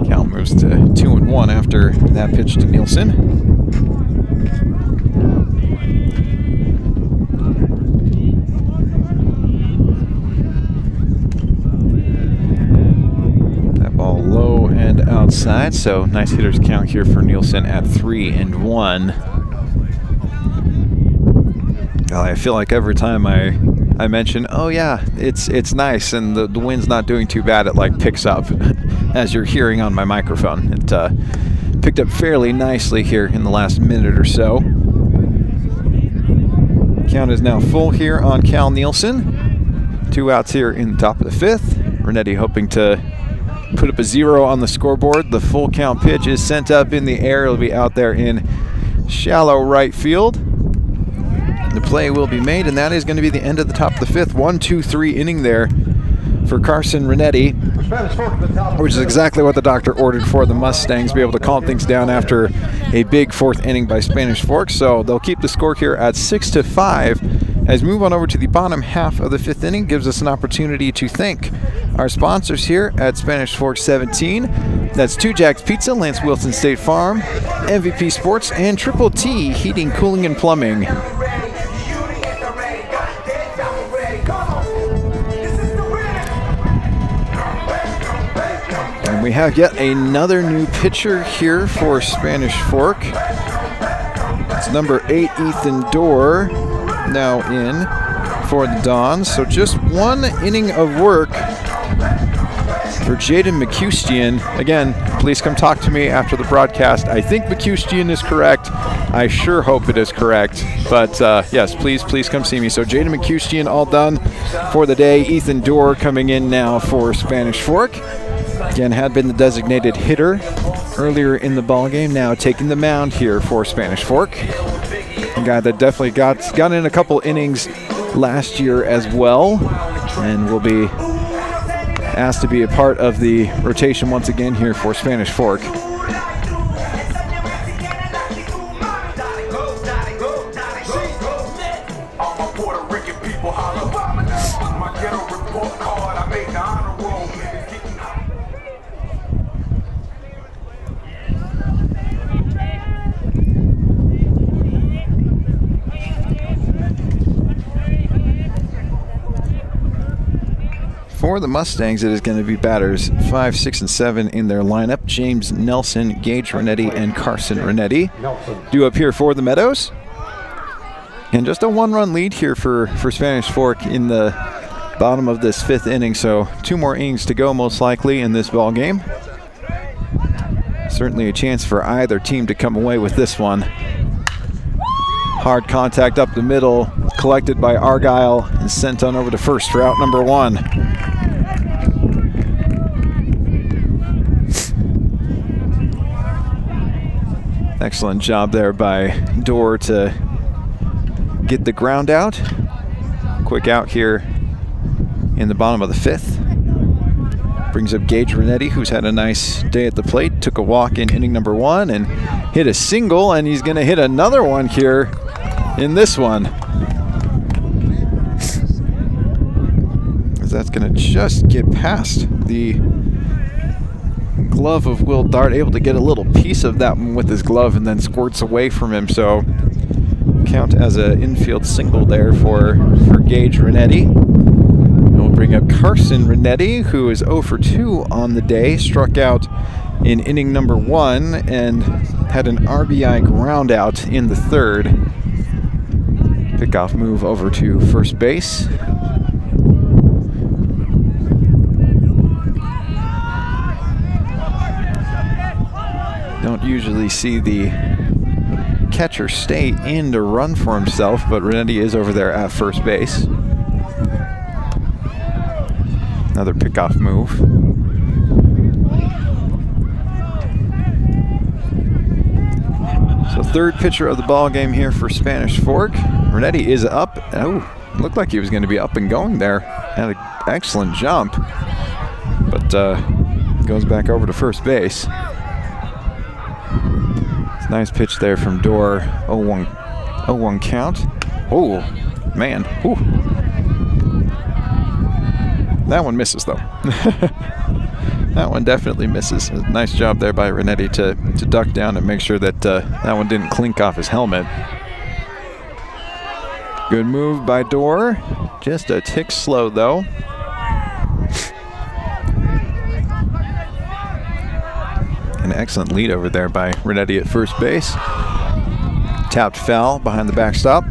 Cal moves to 2-1 after that pitch to Nielsen. That ball low and outside, so nice hitter's count here for Nielsen at 3-1. I feel like every time I mention, oh yeah, it's nice and the wind's not doing too bad, it like picks up as you're hearing on my microphone. It picked up fairly nicely here in the last minute or so. Count is now full here on Cal Nielsen. 2 outs here in the top of the 5th. Renetti hoping to put up a 0 on the scoreboard. The full count pitch is sent up in the air. It'll be out there in shallow right field. The play will be made, and that is going to be the end of the top of the 5th. 1-2-3 inning there for Carson Renetti, which is exactly what the doctor ordered for the Mustangs, be able to calm things down after a big 4th inning by Spanish Fork. So they'll keep the score here at 6-5. As we move on over to the bottom half of the 5th inning, gives us an opportunity to thank our sponsors here at Spanish Fork 17. That's 2 Jack's Pizza, Lance Wilson State Farm, MVP Sports, and Triple T Heating, Cooling, and Plumbing. And we have yet another new pitcher here for Spanish Fork. It's number 8, Ethan Dorr, now in for the Dons. So just 1 inning of work for Jaden McCustian. Again, please come talk to me after the broadcast. I think McCustian is correct. I sure hope it is correct. But yes, please come see me. So Jaden McCustian all done for the day. Ethan Dorr coming in now for Spanish Fork. Again, had been the designated hitter earlier in the ballgame, now taking the mound here for Spanish Fork. A guy that definitely got in a couple innings last year as well, and will be asked to be a part of the rotation once again here for Spanish Fork. For the Mustangs, it is going to be batters 5, 6, and 7 in their lineup. James Nelson, Gage Renetti, and Carson Renetti. Due up here for the Meadows. And just a one-run lead here for Spanish Fork in the bottom of this 5th inning. So 2 more innings to go most likely in this ball game. Certainly a chance for either team to come away with this one. Hard contact up the middle, collected by Argyle and sent on over to first for out number 1. Excellent job there by Dorr to get the ground out. Quick out here in the bottom of the 5th. Brings up Gage Renetti, who's had a nice day at the plate. Took a walk in inning number 1 and hit a single, and he's going to hit another one here in this one. That's going to just get past the glove of Will Dart, able to get a little piece of that one with his glove and then squirts away from him. So count as an infield single there for Gage Renetti. We'll bring up Carson Renetti, who is 0 for 2 on the day. Struck out in inning number 1 and had an RBI ground out in the 3rd. Pickoff move over to first base. Don't usually see the catcher stay in to run for himself, but Renetti is over there at first base. Another pickoff move. So 3rd pitcher of the ball game here for Spanish Fork. Renetti is up. Oh, looked like he was going to be up and going there. Had an excellent jump, but goes back over to first base. Nice pitch there from Dorr. 0-1 count. Oh, man. Whew. That one misses, though. That one definitely misses. Nice job there by Renetti to duck down and make sure that that one didn't clink off his helmet. Good move by Dorr. Just a tick slow, though. An excellent lead over there by Renetti at first base. Tapped foul behind the backstop.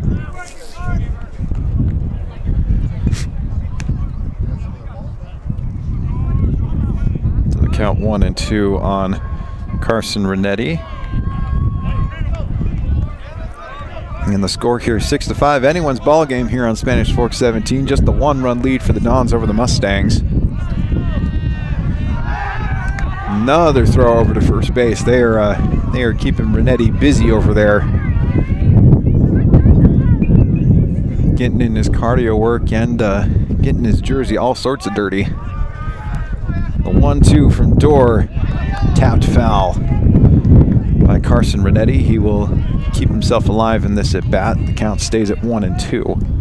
So the count 1-2 on Carson Renetti. And the score here 6-5. Anyone's ball game here on Spanish Fork 17. Just the 1-run lead for the Dons over the Mustangs. Another throw over to first base. They are keeping Renetti busy over there, getting in his cardio work and getting his jersey all sorts of dirty. The 1-2 from Dorr, tapped foul by Carson Renetti. He will keep himself alive in this at bat. The count stays at 1-2.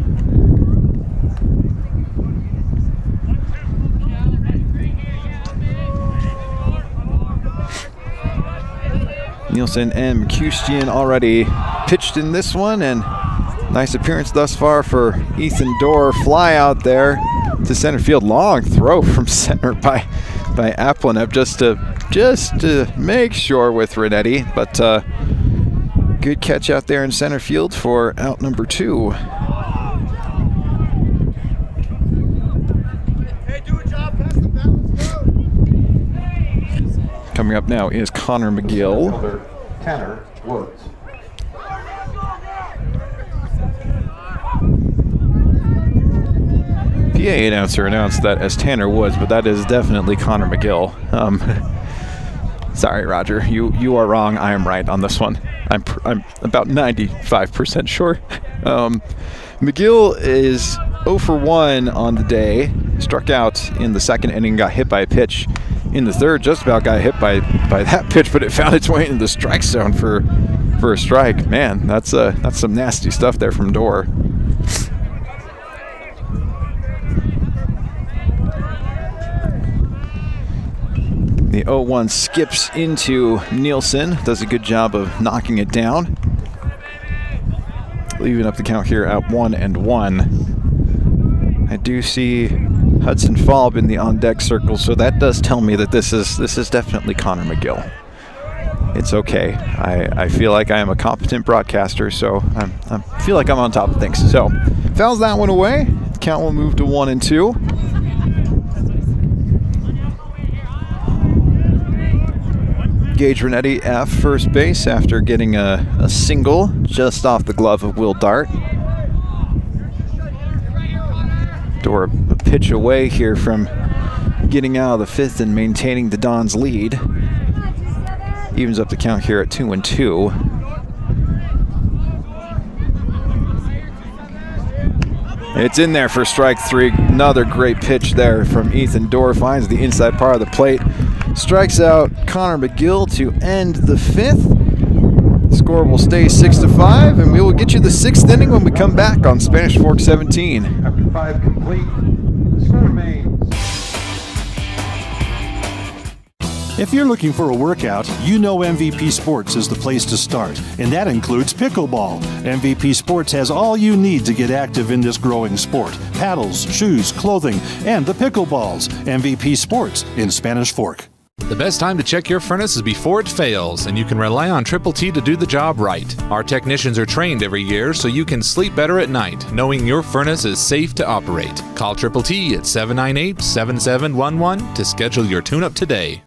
Nielsen and McCustian already pitched in this one, and nice appearance thus far for Ethan Dorr. Fly out there to center field. Long throw from center by Applenep just to make sure with Renetti, but good catch out there in center field for out number 2. Coming up now is Connor McGill. Tanner Woods. PA announcer announced that as Tanner Woods, but that is definitely Connor McGill. Sorry, Roger. You are wrong. I am right on this one. I'm about 95% sure. McGill is 0 for 1 on the day. Struck out in the 2nd inning, got hit by a pitch in the 3rd. Just about got hit by that pitch, but it found its way into the strike zone for a strike. Man, that's some nasty stuff there from Dorr. The 0-1 skips into Nielsen. Does a good job of knocking it down. Leaving up the count here at 1-1. I do see Hudson Falb in the on-deck circle, so that does tell me that this is definitely Connor McGill. It's okay. I feel like I am a competent broadcaster, so I feel like I'm on top of things. So fouls that one away. Count will move to 1 and 2. Gage Renetti at first base after getting a single just off the glove of Will Dart. Or a pitch away here from getting out of the 5th and maintaining the Dons' lead. Evens up the count here at 2 and 2. It's in there for strike 3. Another great pitch there from Ethan Dorr. Finds the inside part of the plate. Strikes out Connor McGill to end the 5th. The score will stay 6-5, and we will get you the 6th inning when we come back on Spanish Fork 17. After 5 complete, the score remains. If you're looking for a workout, you know MVP Sports is the place to start, and that includes pickleball. MVP Sports has all you need to get active in this growing sport: paddles, shoes, clothing, and the pickleballs. MVP Sports in Spanish Fork. The best time to check your furnace is before it fails, and you can rely on Triple T to do the job right. Our technicians are trained every year so you can sleep better at night, knowing your furnace is safe to operate. Call Triple T at 798-7711 to schedule your tune-up today.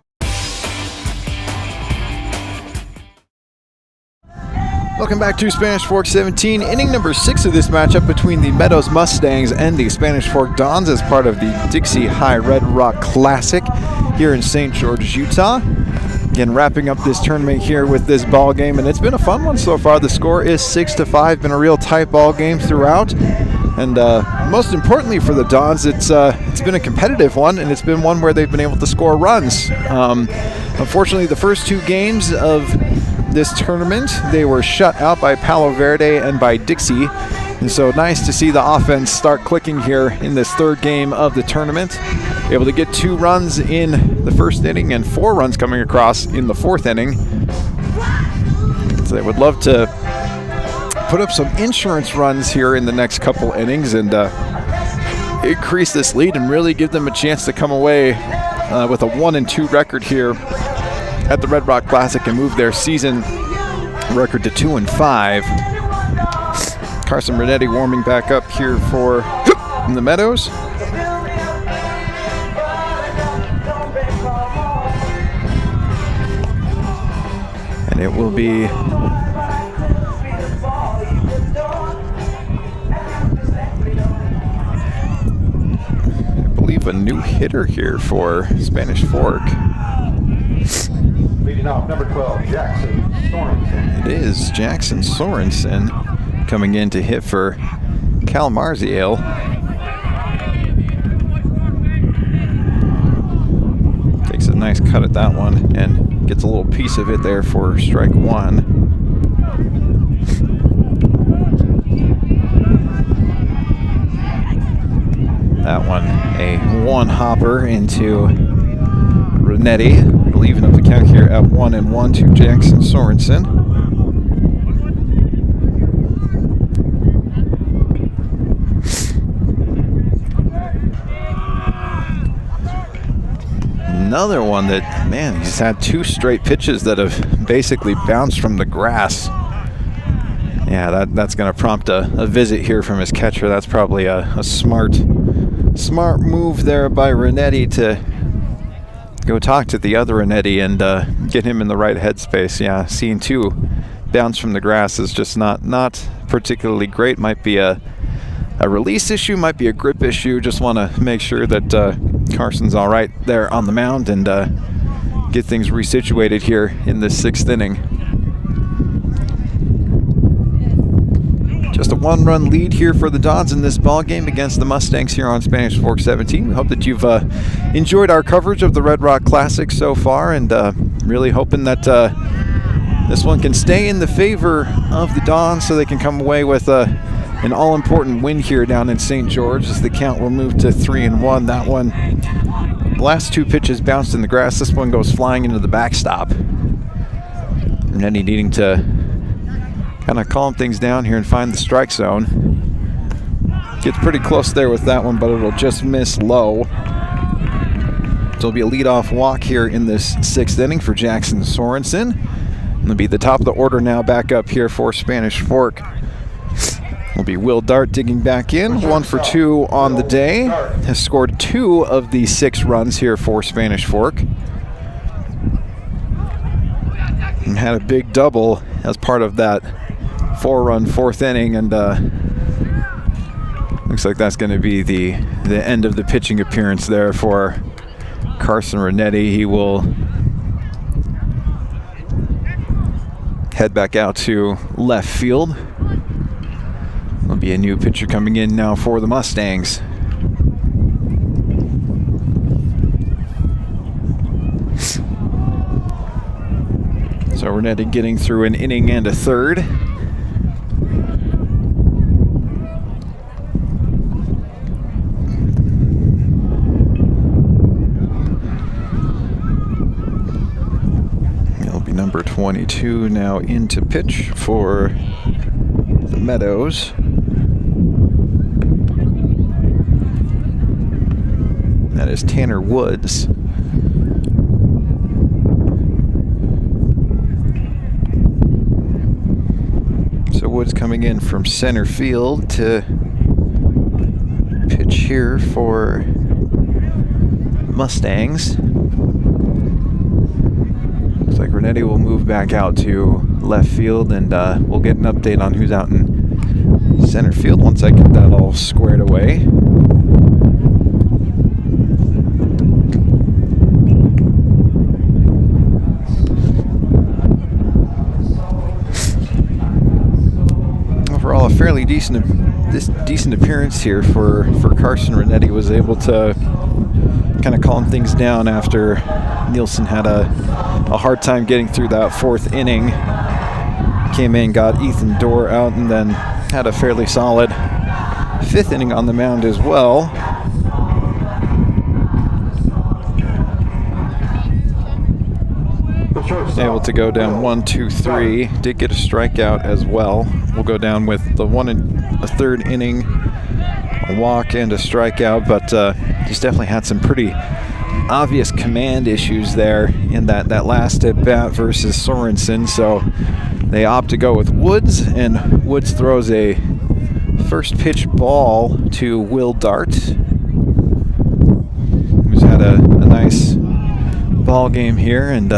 Welcome back to Spanish Fork 17, inning number 6 of this matchup between the Meadows Mustangs and the Spanish Fork Dons as part of the Dixie High Red Rock Classic here in St. George, Utah. Again, wrapping up this tournament here with this ball game, and it's been a fun one so far. The score is 6-5, been a real tight ball game throughout. And most importantly for the Dons, it's been a competitive one, and it's been one where they've been able to score runs. Unfortunately, the first 2 games of this tournament, they were shut out by Palo Verde and by Dixie. And so nice to see the offense start clicking here in this 3rd game of the tournament. Able to get 2 runs in the 1st inning and 4 runs coming across in the 4th inning. So they would love to put up some insurance runs here in the next couple innings and increase this lead and really give them a chance to come away with a 1-2 record here at the Red Rock Classic and move their season record to 2-5. Carson Renetti warming back up here for the Meadows. And it will be I believe a new hitter here for Spanish Fork. Leading off, number 12, Jackson Sorensen. It is Jackson Sorensen coming in to hit for Cal Marziale. Takes a nice cut at that one and gets a little piece of it there for strike 1. That one, a 1-hopper into Renetti, leaving up the count here at 1-1 to Jackson Sorensen. Another one that, man, he's had 2 straight pitches that have basically bounced from the grass. Yeah, that's going to prompt a visit here from his catcher. That's probably a smart move there by Renetti to go talk to the other Renetti and get him in the right headspace. Yeah, seeing 2 bounce from the grass is just not particularly great. Might be a release issue, might be a grip issue. Just want to make sure that Carson's all right there on the mound and get things resituated here in this 6th inning. Just a 1-run lead here for the Dons in this ball game against the Mustangs here on Spanish Fork 17. We hope that you've enjoyed our coverage of the Red Rock Classic so far, and really hoping that this one can stay in the favor of the Dons so they can come away with an all-important win here down in St. George as the count will move to 3-1. That one, the last 2 pitches bounced in the grass. This one goes flying into the backstop. Renetti needing to kind of calm things down here and find the strike zone. Gets pretty close there with that one, but it'll just miss low. So it'll be a leadoff walk here in this 6th inning for Jackson Sorensen. It'll be the top of the order now back up here for Spanish Fork. Will be Will Dart digging back in, 1 for 2 on the day. Has scored 2 of the 6 runs here for Spanish Fork. And had a big double as part of that 4-run 4th inning, and looks like that's going to be the end of the pitching appearance there for Carson Renetti. He will head back out to left field. There'll be a new pitcher coming in now for the Mustangs. So Renetti getting through an inning and a third. It'll be number 22 now into pitch for the Meadows. That is Tanner Woods. So Woods coming in from center field to pitch here for Mustangs. Looks like Renetti will move back out to left field, and we'll get an update on who's out in center field once I get that all squared away. Overall, a fairly decent appearance here for Carson Renetti. Was able to kind of calm things down after Nielsen had a hard time getting through that 4th inning. Came in, got Ethan Dorr out, and then had a fairly solid 5th inning on the mound as well. Able to go down 1, 2, 3. Did get a strikeout as well. We'll go down with the 1 1/3 inning, a walk and a strikeout, but just definitely had some pretty obvious command issues there in that last at bat versus Sorensen. So they opt to go with Woods, and Woods throws a first pitch ball to Will Dart, who's had a nice ball game here, and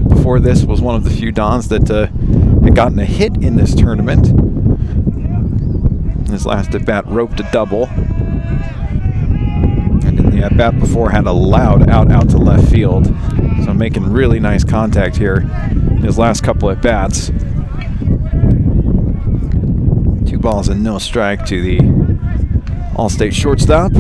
before this was one of the few Dons that had gotten a hit in this tournament. His last at bat roped a double, and in the at bat before had a loud out to left field. So making really nice contact here in his last couple at bats. 2 balls and no strike to the All-State shortstop.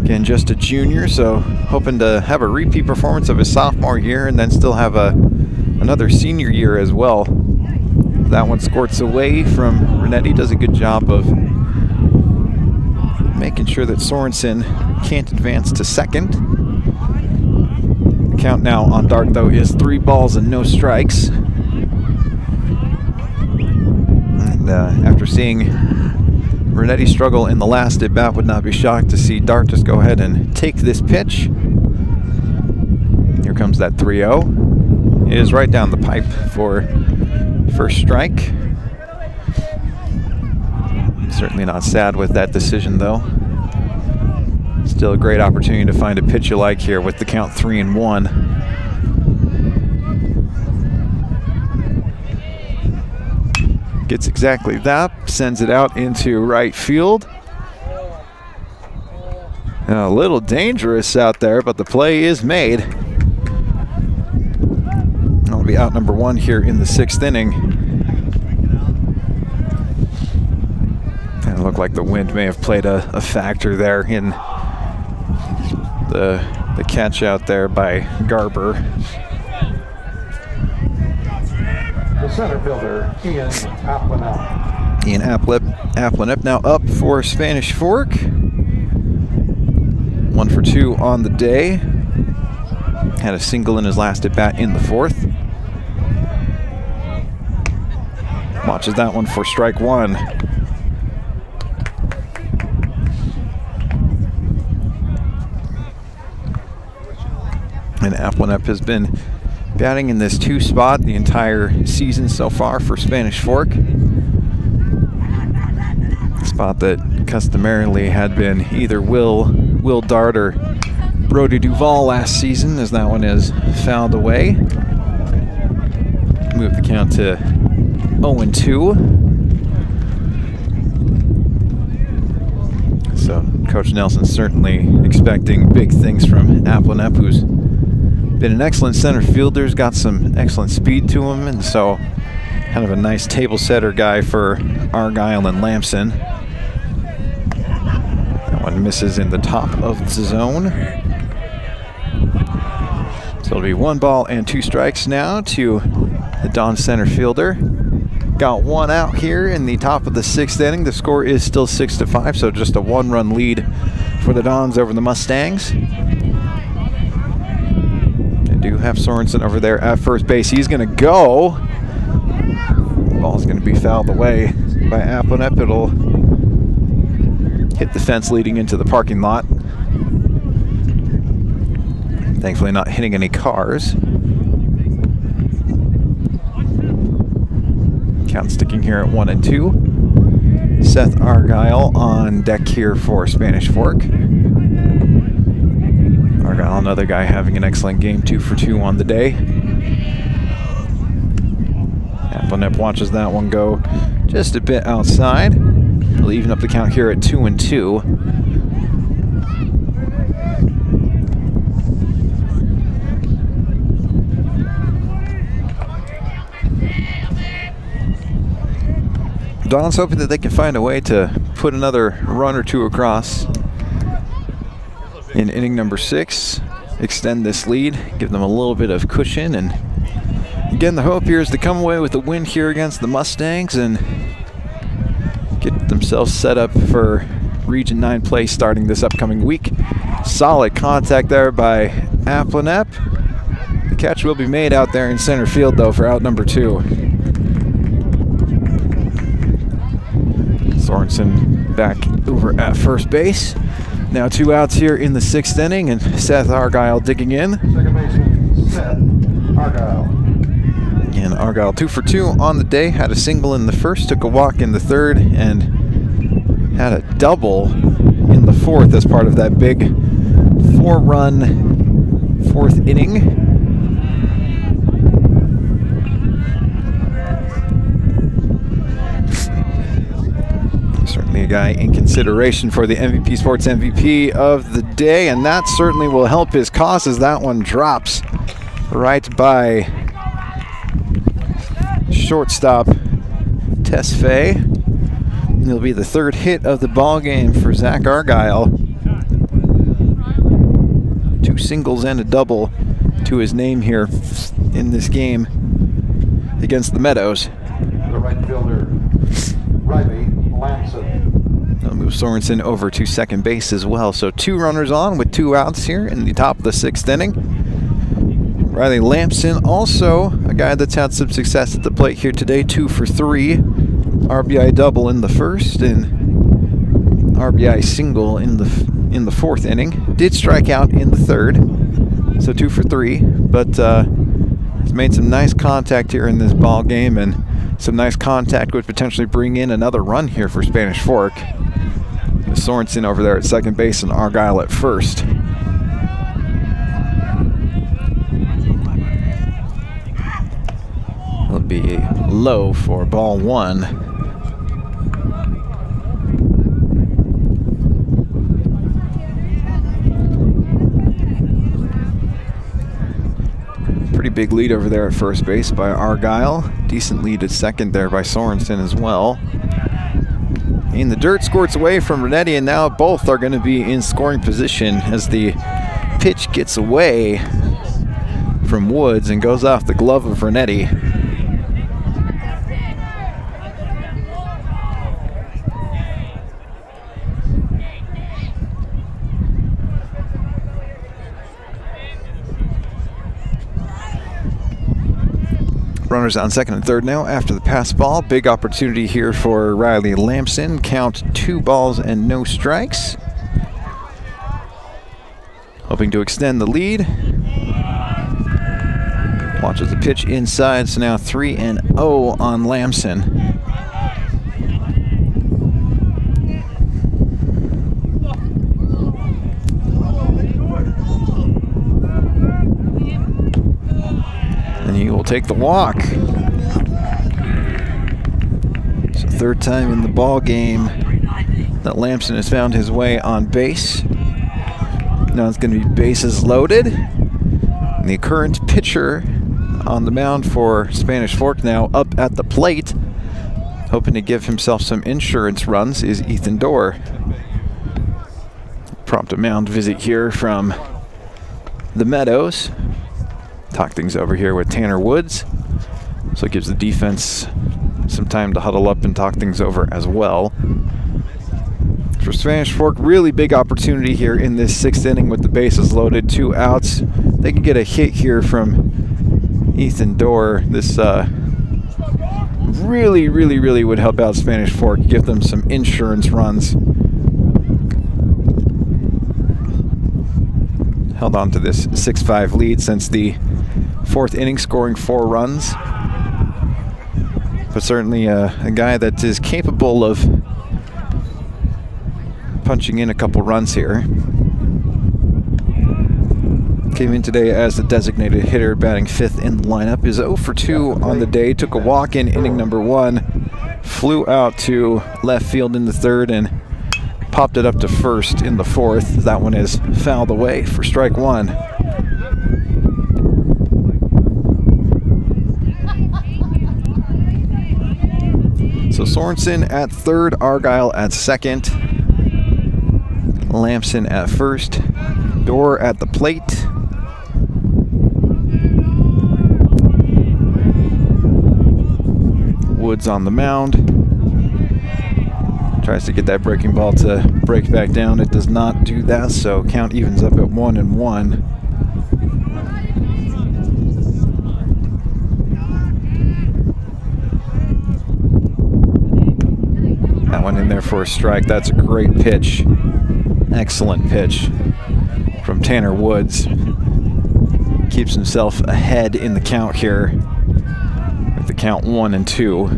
Again, just a junior, so hoping to have a repeat performance of his sophomore year and then still have another senior year as well. That one squirts away from Renetti. Does a good job of making sure that Sorensen can't advance to second. The count now on Dart, though, is 3 balls and no strikes. And after seeing Renetti struggle in the last at bat, would not be shocked to see Dart just go ahead and take this pitch. Here comes that 3-0. It is right down the pipe for first strike. Certainly not sad with that decision, though. Still a great opportunity to find a pitch you like here with the count 3-1. Gets exactly that, sends it out into right field. A little dangerous out there, but the play is made. That'll be out number 1 here in the 6th inning. And it looked like the wind may have played a factor there in the catch out there by Garber. The center fielder, Ian Applenep. Ian Applenep now up for Spanish Fork. 1 for 2 on the day. Had a single in his last at bat in the 4th. Watches that one for strike 1. And Applin has been batting in this 2 spot the entire season so far for Spanish Fork. A spot that customarily had been either Will Dart or Brody Duval last season, as that one is fouled away. Move the count to 0-2. So Coach Nelson certainly expecting big things from Applin, who's been an excellent center fielder, has got some excellent speed to him, and so kind of a nice table setter guy for Argyle and Lamson. That one misses in the top of the zone. So it'll be 1 ball and 2 strikes now to the Don center fielder. Got 1 out here in the top of the 6th inning. The score is still 6-5, so just a 1-run lead for the Dons over the Mustangs. They do have Sorensen over there at first base. He's going to go. Ball's going to be fouled away by Applin. It'll hit the fence leading into the parking lot. Thankfully not hitting any cars. Count sticking here at 1-2. Seth Argyle on deck here for Spanish Fork. Argyle, another guy having an excellent game, 2 for 2 on the day. Applin watches that one go just a bit outside. We'll even up the count here at 2-2. Don's hoping that they can find a way to put another run or 2 across in inning number 6, extend this lead, give them a little bit of cushion, and again the hope here is to come away with a win here against the Mustangs and get themselves set up for Region 9 play starting this upcoming week. Solid contact there by Applin. The catch will be made out there in center field though for out number 2. Sorensen back over at first base. Now 2 outs here in the 6th inning, and Seth Argyle digging in. Second baseman, Seth Argyle. And Argyle 2 for 2 on the day. Had a single in the 1st, took a walk in the 3rd, and had a double in the 4th as part of that big 4-run 4th inning. Certainly a guy in consideration for the MVP Sports MVP of the day, and that certainly will help his cause as that one drops right by shortstop Tesfaye. It'll be the 3rd hit of the ball game for Zach Argyle. 2 singles and a double to his name here in this game against the Meadows. The right fielder, Riley Lamson. They'll move Sorensen over to second base as well. So 2 runners on with 2 outs here in the top of the 6th inning. Riley Lamson, also a guy that's had some success at the plate here today, 2 for 3. RBI double in the 1st and RBI single in the 4th inning. Did strike out in the 3rd, so 2 for 3. But has made some nice contact here in this ball game, and some nice contact would potentially bring in another run here for Spanish Fork. Sorensen over there at second base and Argyle at first. It'll be low for ball 1. Pretty big lead over there at first base by Argyle. Decent lead at second there by Sorensen as well. In the dirt, squirts away from Renetti, and now both are going to be in scoring position as the pitch gets away from Woods and goes off the glove of Renetti. Runners on second and third now after the pass ball. Big opportunity here for Riley Lamson. Count 2 balls and no strikes. Hoping to extend the lead. Watches the pitch inside, so now 3-0 on Lamson. And he will take the walk. So third time in the ball game that Lamson has found his way on base. Now it's going to be bases loaded. And the current pitcher on the mound for Spanish Fork now up at the plate, hoping to give himself some insurance runs, is Ethan Dorr. Prompt a mound visit here from the Meadows. Talk things over here with Tanner Woods. So it gives the defense some time to huddle up and talk things over as well. For Spanish Fork, really big opportunity here in this sixth inning with the bases loaded, 2 outs. They can get a hit here from Ethan Dorr. This really would help out Spanish Fork, give them some insurance runs. Held on to this 6-5 lead since the fourth inning, scoring 4 runs. But certainly a guy that is capable of punching in a couple runs here. Came in today as the designated hitter, batting 5th in the lineup. Is 0 for 2 on the day. Took a walk in inning number 1. Flew out to left field in the 3rd and popped it up to 1st in the 4th. That one is fouled away for strike 1. So Sorensen at 3rd, Argyle at 2nd. Lamson at 1st, Dorr at the plate. Woods on the mound. Tries to get that breaking ball to break back down. It does not do that, so count evens up at 1-1. That one in there for a strike. That's a great pitch. Excellent pitch from Tanner Woods. Keeps himself ahead in the count here with the count 1-2.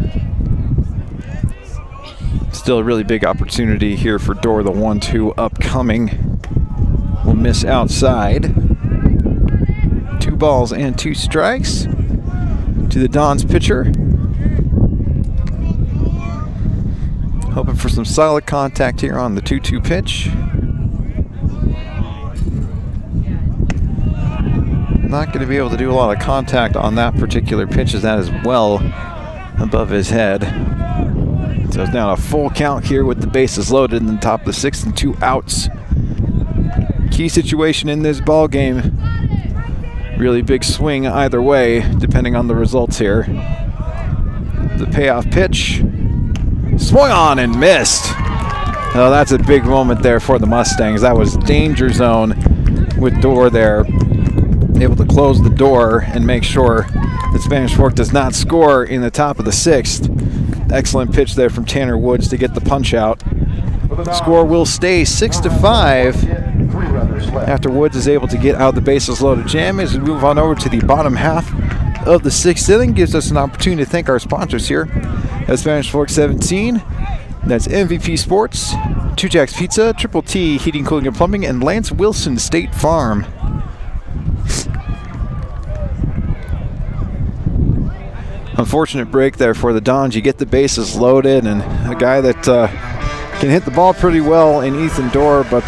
Still a really big opportunity here for Dorr. The 1-2 upcoming. Will miss outside. 2 balls and 2 strikes to the Dons pitcher. Hoping for some solid contact here on the 2-2 pitch. Not going to be able to do a lot of contact on that particular pitch, as that is well above his head. So it's now a full count here with the bases loaded in the top of the 6th and 2 outs. Key situation in this ball game. Really big swing either way, depending on the results here. The payoff pitch. Swung on and missed. Oh, that's a big moment there for the Mustangs. That was danger zone with Dorr there. Able to close the door and make sure that Spanish Fork does not score in the top of the 6th. Excellent pitch there from Tanner Woods to get the punch out. The score will stay 6-5 after Woods is able to get out of the bases loaded jam. As we move on over to the bottom half of the 6th inning, gives us an opportunity to thank our sponsors here at Spanish Fork 17. That's MVP Sports, 2 Jacks Pizza, Triple T Heating, Cooling, and Plumbing, and Lance Wilson State Farm. Unfortunate break there for the Dons. You get the bases loaded, and a guy that can hit the ball pretty well in Ethan Dorr, but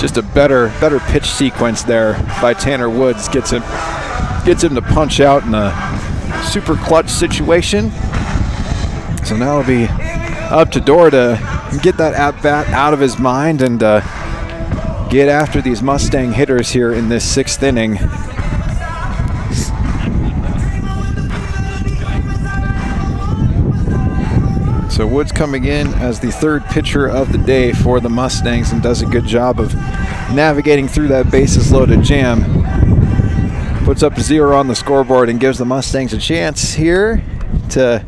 just a better pitch sequence there by Tanner Woods gets him to punch out in a super clutch situation. So now it'll be up to Dorr to get that at-bat out of his mind and get after these Mustang hitters here in this 6th inning. So Woods coming in as the 3rd pitcher of the day for the Mustangs and does a good job of navigating through that bases loaded jam. Puts up a 0 on the scoreboard and gives the Mustangs a chance here to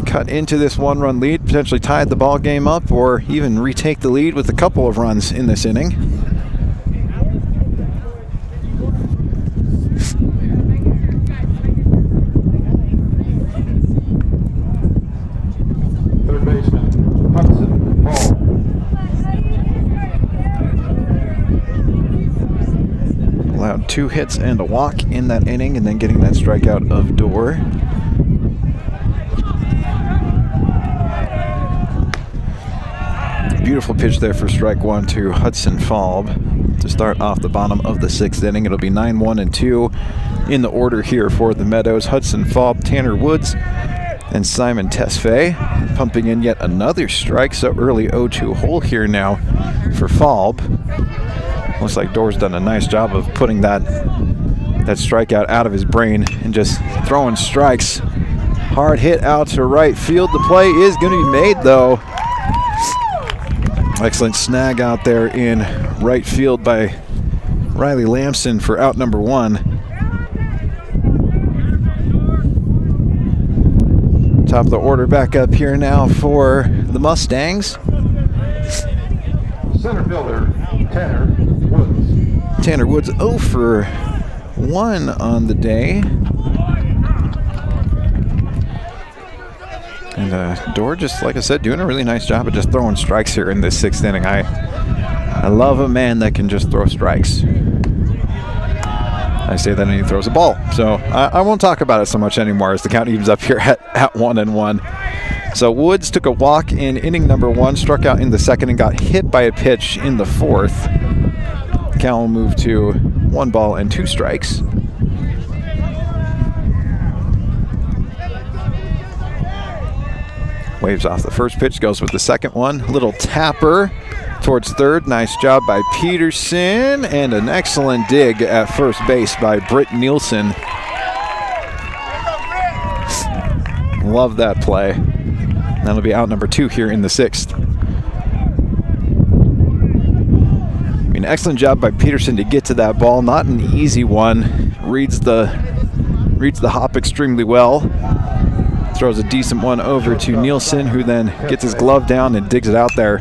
cut into this 1-run lead, potentially tie the ball game up, or even retake the lead with a couple of runs in this inning. allowed 2 hits and a walk in that inning, and then getting that strikeout of Dorr. Beautiful pitch there for strike 1 to Hudson Falb to start off the bottom of the 6th inning. It'll be 9-1 and 2 in the order here for the Meadows. Hudson Falb, Tanner Woods, and Simon Tesfaye pumping in yet another strike. So early 0-2 hole here now for Falb. Looks like Dorr's done a nice job of putting that strikeout out of his brain and just throwing strikes. Hard hit out to right field. The play is going to be made, though. Excellent snag out there in right field by Riley Lamson for out number 1. Top of the order back up here now for the Mustangs. Center fielder, Tanner Woods. Tanner Woods 0 for 1 on the day. And Dorr, just like I said, doing a really nice job of just throwing strikes here in this 6th inning. I love a man that can just throw strikes. I say that and he throws a ball. So I won't talk about it so much anymore as the count evens up here at 1-1. So Woods took a walk in inning number 1, struck out in the 2nd, and got hit by a pitch in the 4th. The count will move to 1 ball and 2 strikes. Waves off the first pitch, goes with the second one. Little tapper towards third. Nice job by Peterson, and an excellent dig at first base by Britt Nielsen. Love that play. That'll be out number 2 here in the 6th. I mean, excellent job by Peterson to get to that ball. Not an easy one. Reads the hop extremely well. Throws a decent one over to Nielsen, who then gets his glove down and digs it out there.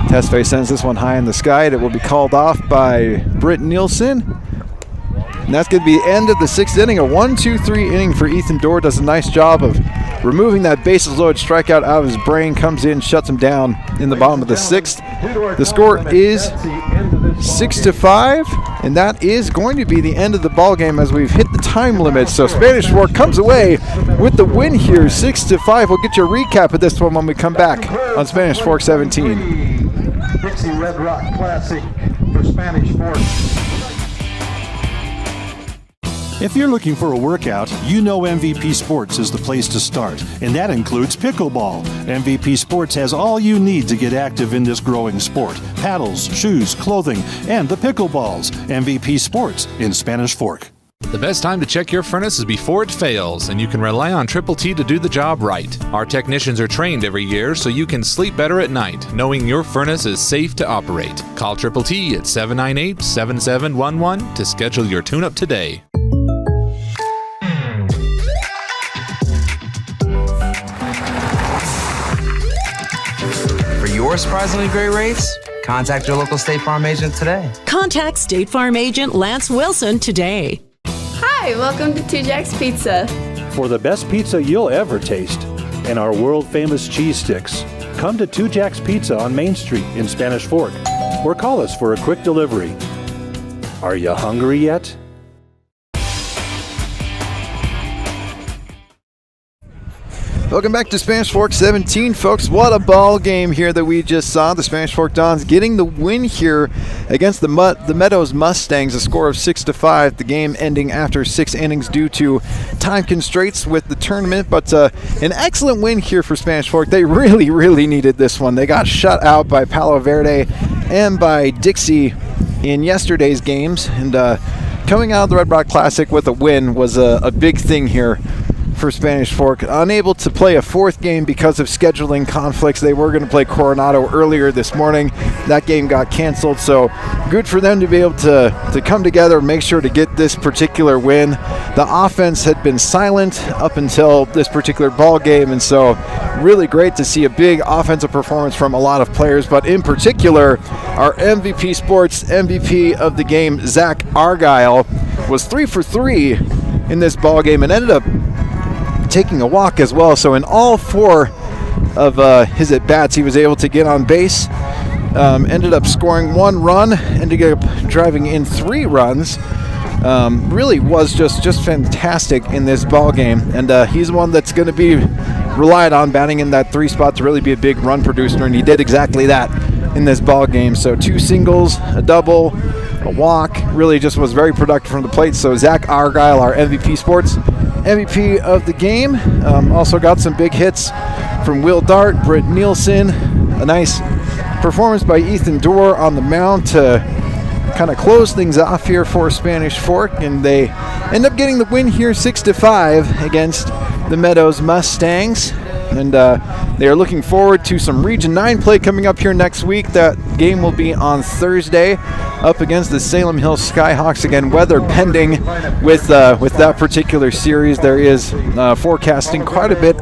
Tesfaye sends this one high in the sky. It will be called off by Britt Nielsen. And that's going to be the end of the 6th inning. A 1-2-3 inning for Ethan Dorr. Does a nice job of removing that bases loaded strikeout out of his brain. Comes in, shuts him down in the bottom of the 6th. The score is 6-5, and that is going to be the end of the ball game as we've hit the time limit. So Spanish Fork comes away with the win here, 6-5. We'll get you a recap of this one when we come back on Spanish Fork 17. Dixie Red Rock Classic for Spanish Fork. If you're looking for a workout, you know MVP Sports is the place to start, and that includes pickleball. MVP Sports has all you need to get active in this growing sport. Paddles, shoes, clothing, and the pickleballs. MVP Sports in Spanish Fork. The best time to check your furnace is before it fails, and you can rely on Triple T to do the job right. Our technicians are trained every year so you can sleep better at night, knowing your furnace is safe to operate. Call Triple T at 798-7711 to schedule your tune-up today. For your surprisingly great rates, contact your local State Farm agent today. Contact State Farm agent Lance Wilson today. Hi, welcome to Two Jack's Pizza. For the best pizza you'll ever taste and our world-famous cheese sticks, come to Two Jack's Pizza on Main Street in Spanish Fork or call us for a quick delivery. Are you hungry yet? Welcome back to Spanish Fork 17, folks. What a ball game here that we just saw. The Spanish Fork Dons getting the win here against the Meadows Mustangs, a score of 6-5. The game ending after 6 innings due to time constraints with the tournament, but an excellent win here for Spanish Fork. They really, really needed this one. They got shut out by Palo Verde and by Dixie in yesterday's games, and coming out of the Red Rock Classic with a win was a big thing here for Spanish Fork. Unable to play a 4th game because of scheduling conflicts. They were going to play Coronado earlier this morning. That game got canceled, so good for them to be able to come together and make sure to get this particular win. The offense had been silent up until this particular ball game, and so really great to see a big offensive performance from a lot of players, but in particular, our MVP Sports MVP of the game, Zach Argyle, was 3 for 3 in this ball game and ended up taking a walk as well. So in all 4 of his at-bats, he was able to get on base. Ended up scoring 1 run, ended up driving in 3 runs. really was just fantastic in this ball game, and he's one that's going to be relied on batting in that 3 spot to really be a big run producer, and he did exactly that in this ball game. So 2 singles, a double, a walk, really just was very productive from the plate. So Zach Argyle, our MVP Sports MVP of the game, also got some big hits from Will Dart, Britt Nielsen, a nice performance by Ethan Dorr on the mound to kind of close things off here for Spanish Fork, and they end up getting the win here 6-5 against the Meadows Mustangs. And they are looking forward to some Region 9 play coming up here next week. That game will be on Thursday up against the Salem Hill Skyhawks. Again, weather pending with that particular series. There is forecasting quite a bit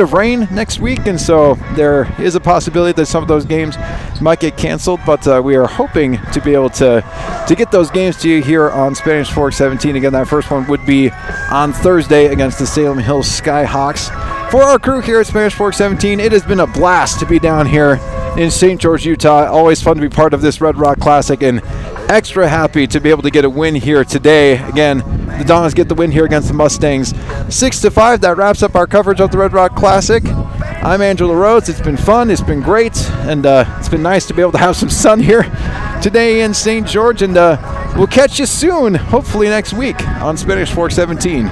of rain next week, and so there is a possibility that some of those games might get canceled. But we are hoping to be able to get those games to you here on Spanish Fork 17. Again, that first one would be on Thursday against the Salem Hill Skyhawks. For our crew here at Spanish Fork 17, it has been a blast to be down here in St. George, Utah. Always fun to be part of this Red Rock Classic, and extra happy to be able to get a win here today. Again, the Dons get the win here against the Mustangs 6-5. That wraps up our coverage of the Red Rock Classic. I'm Angela Rhodes. It's been fun. It's been great. And it's been nice to be able to have some sun here today in St. George. And we'll catch you soon, hopefully next week on Spanish Fork 17.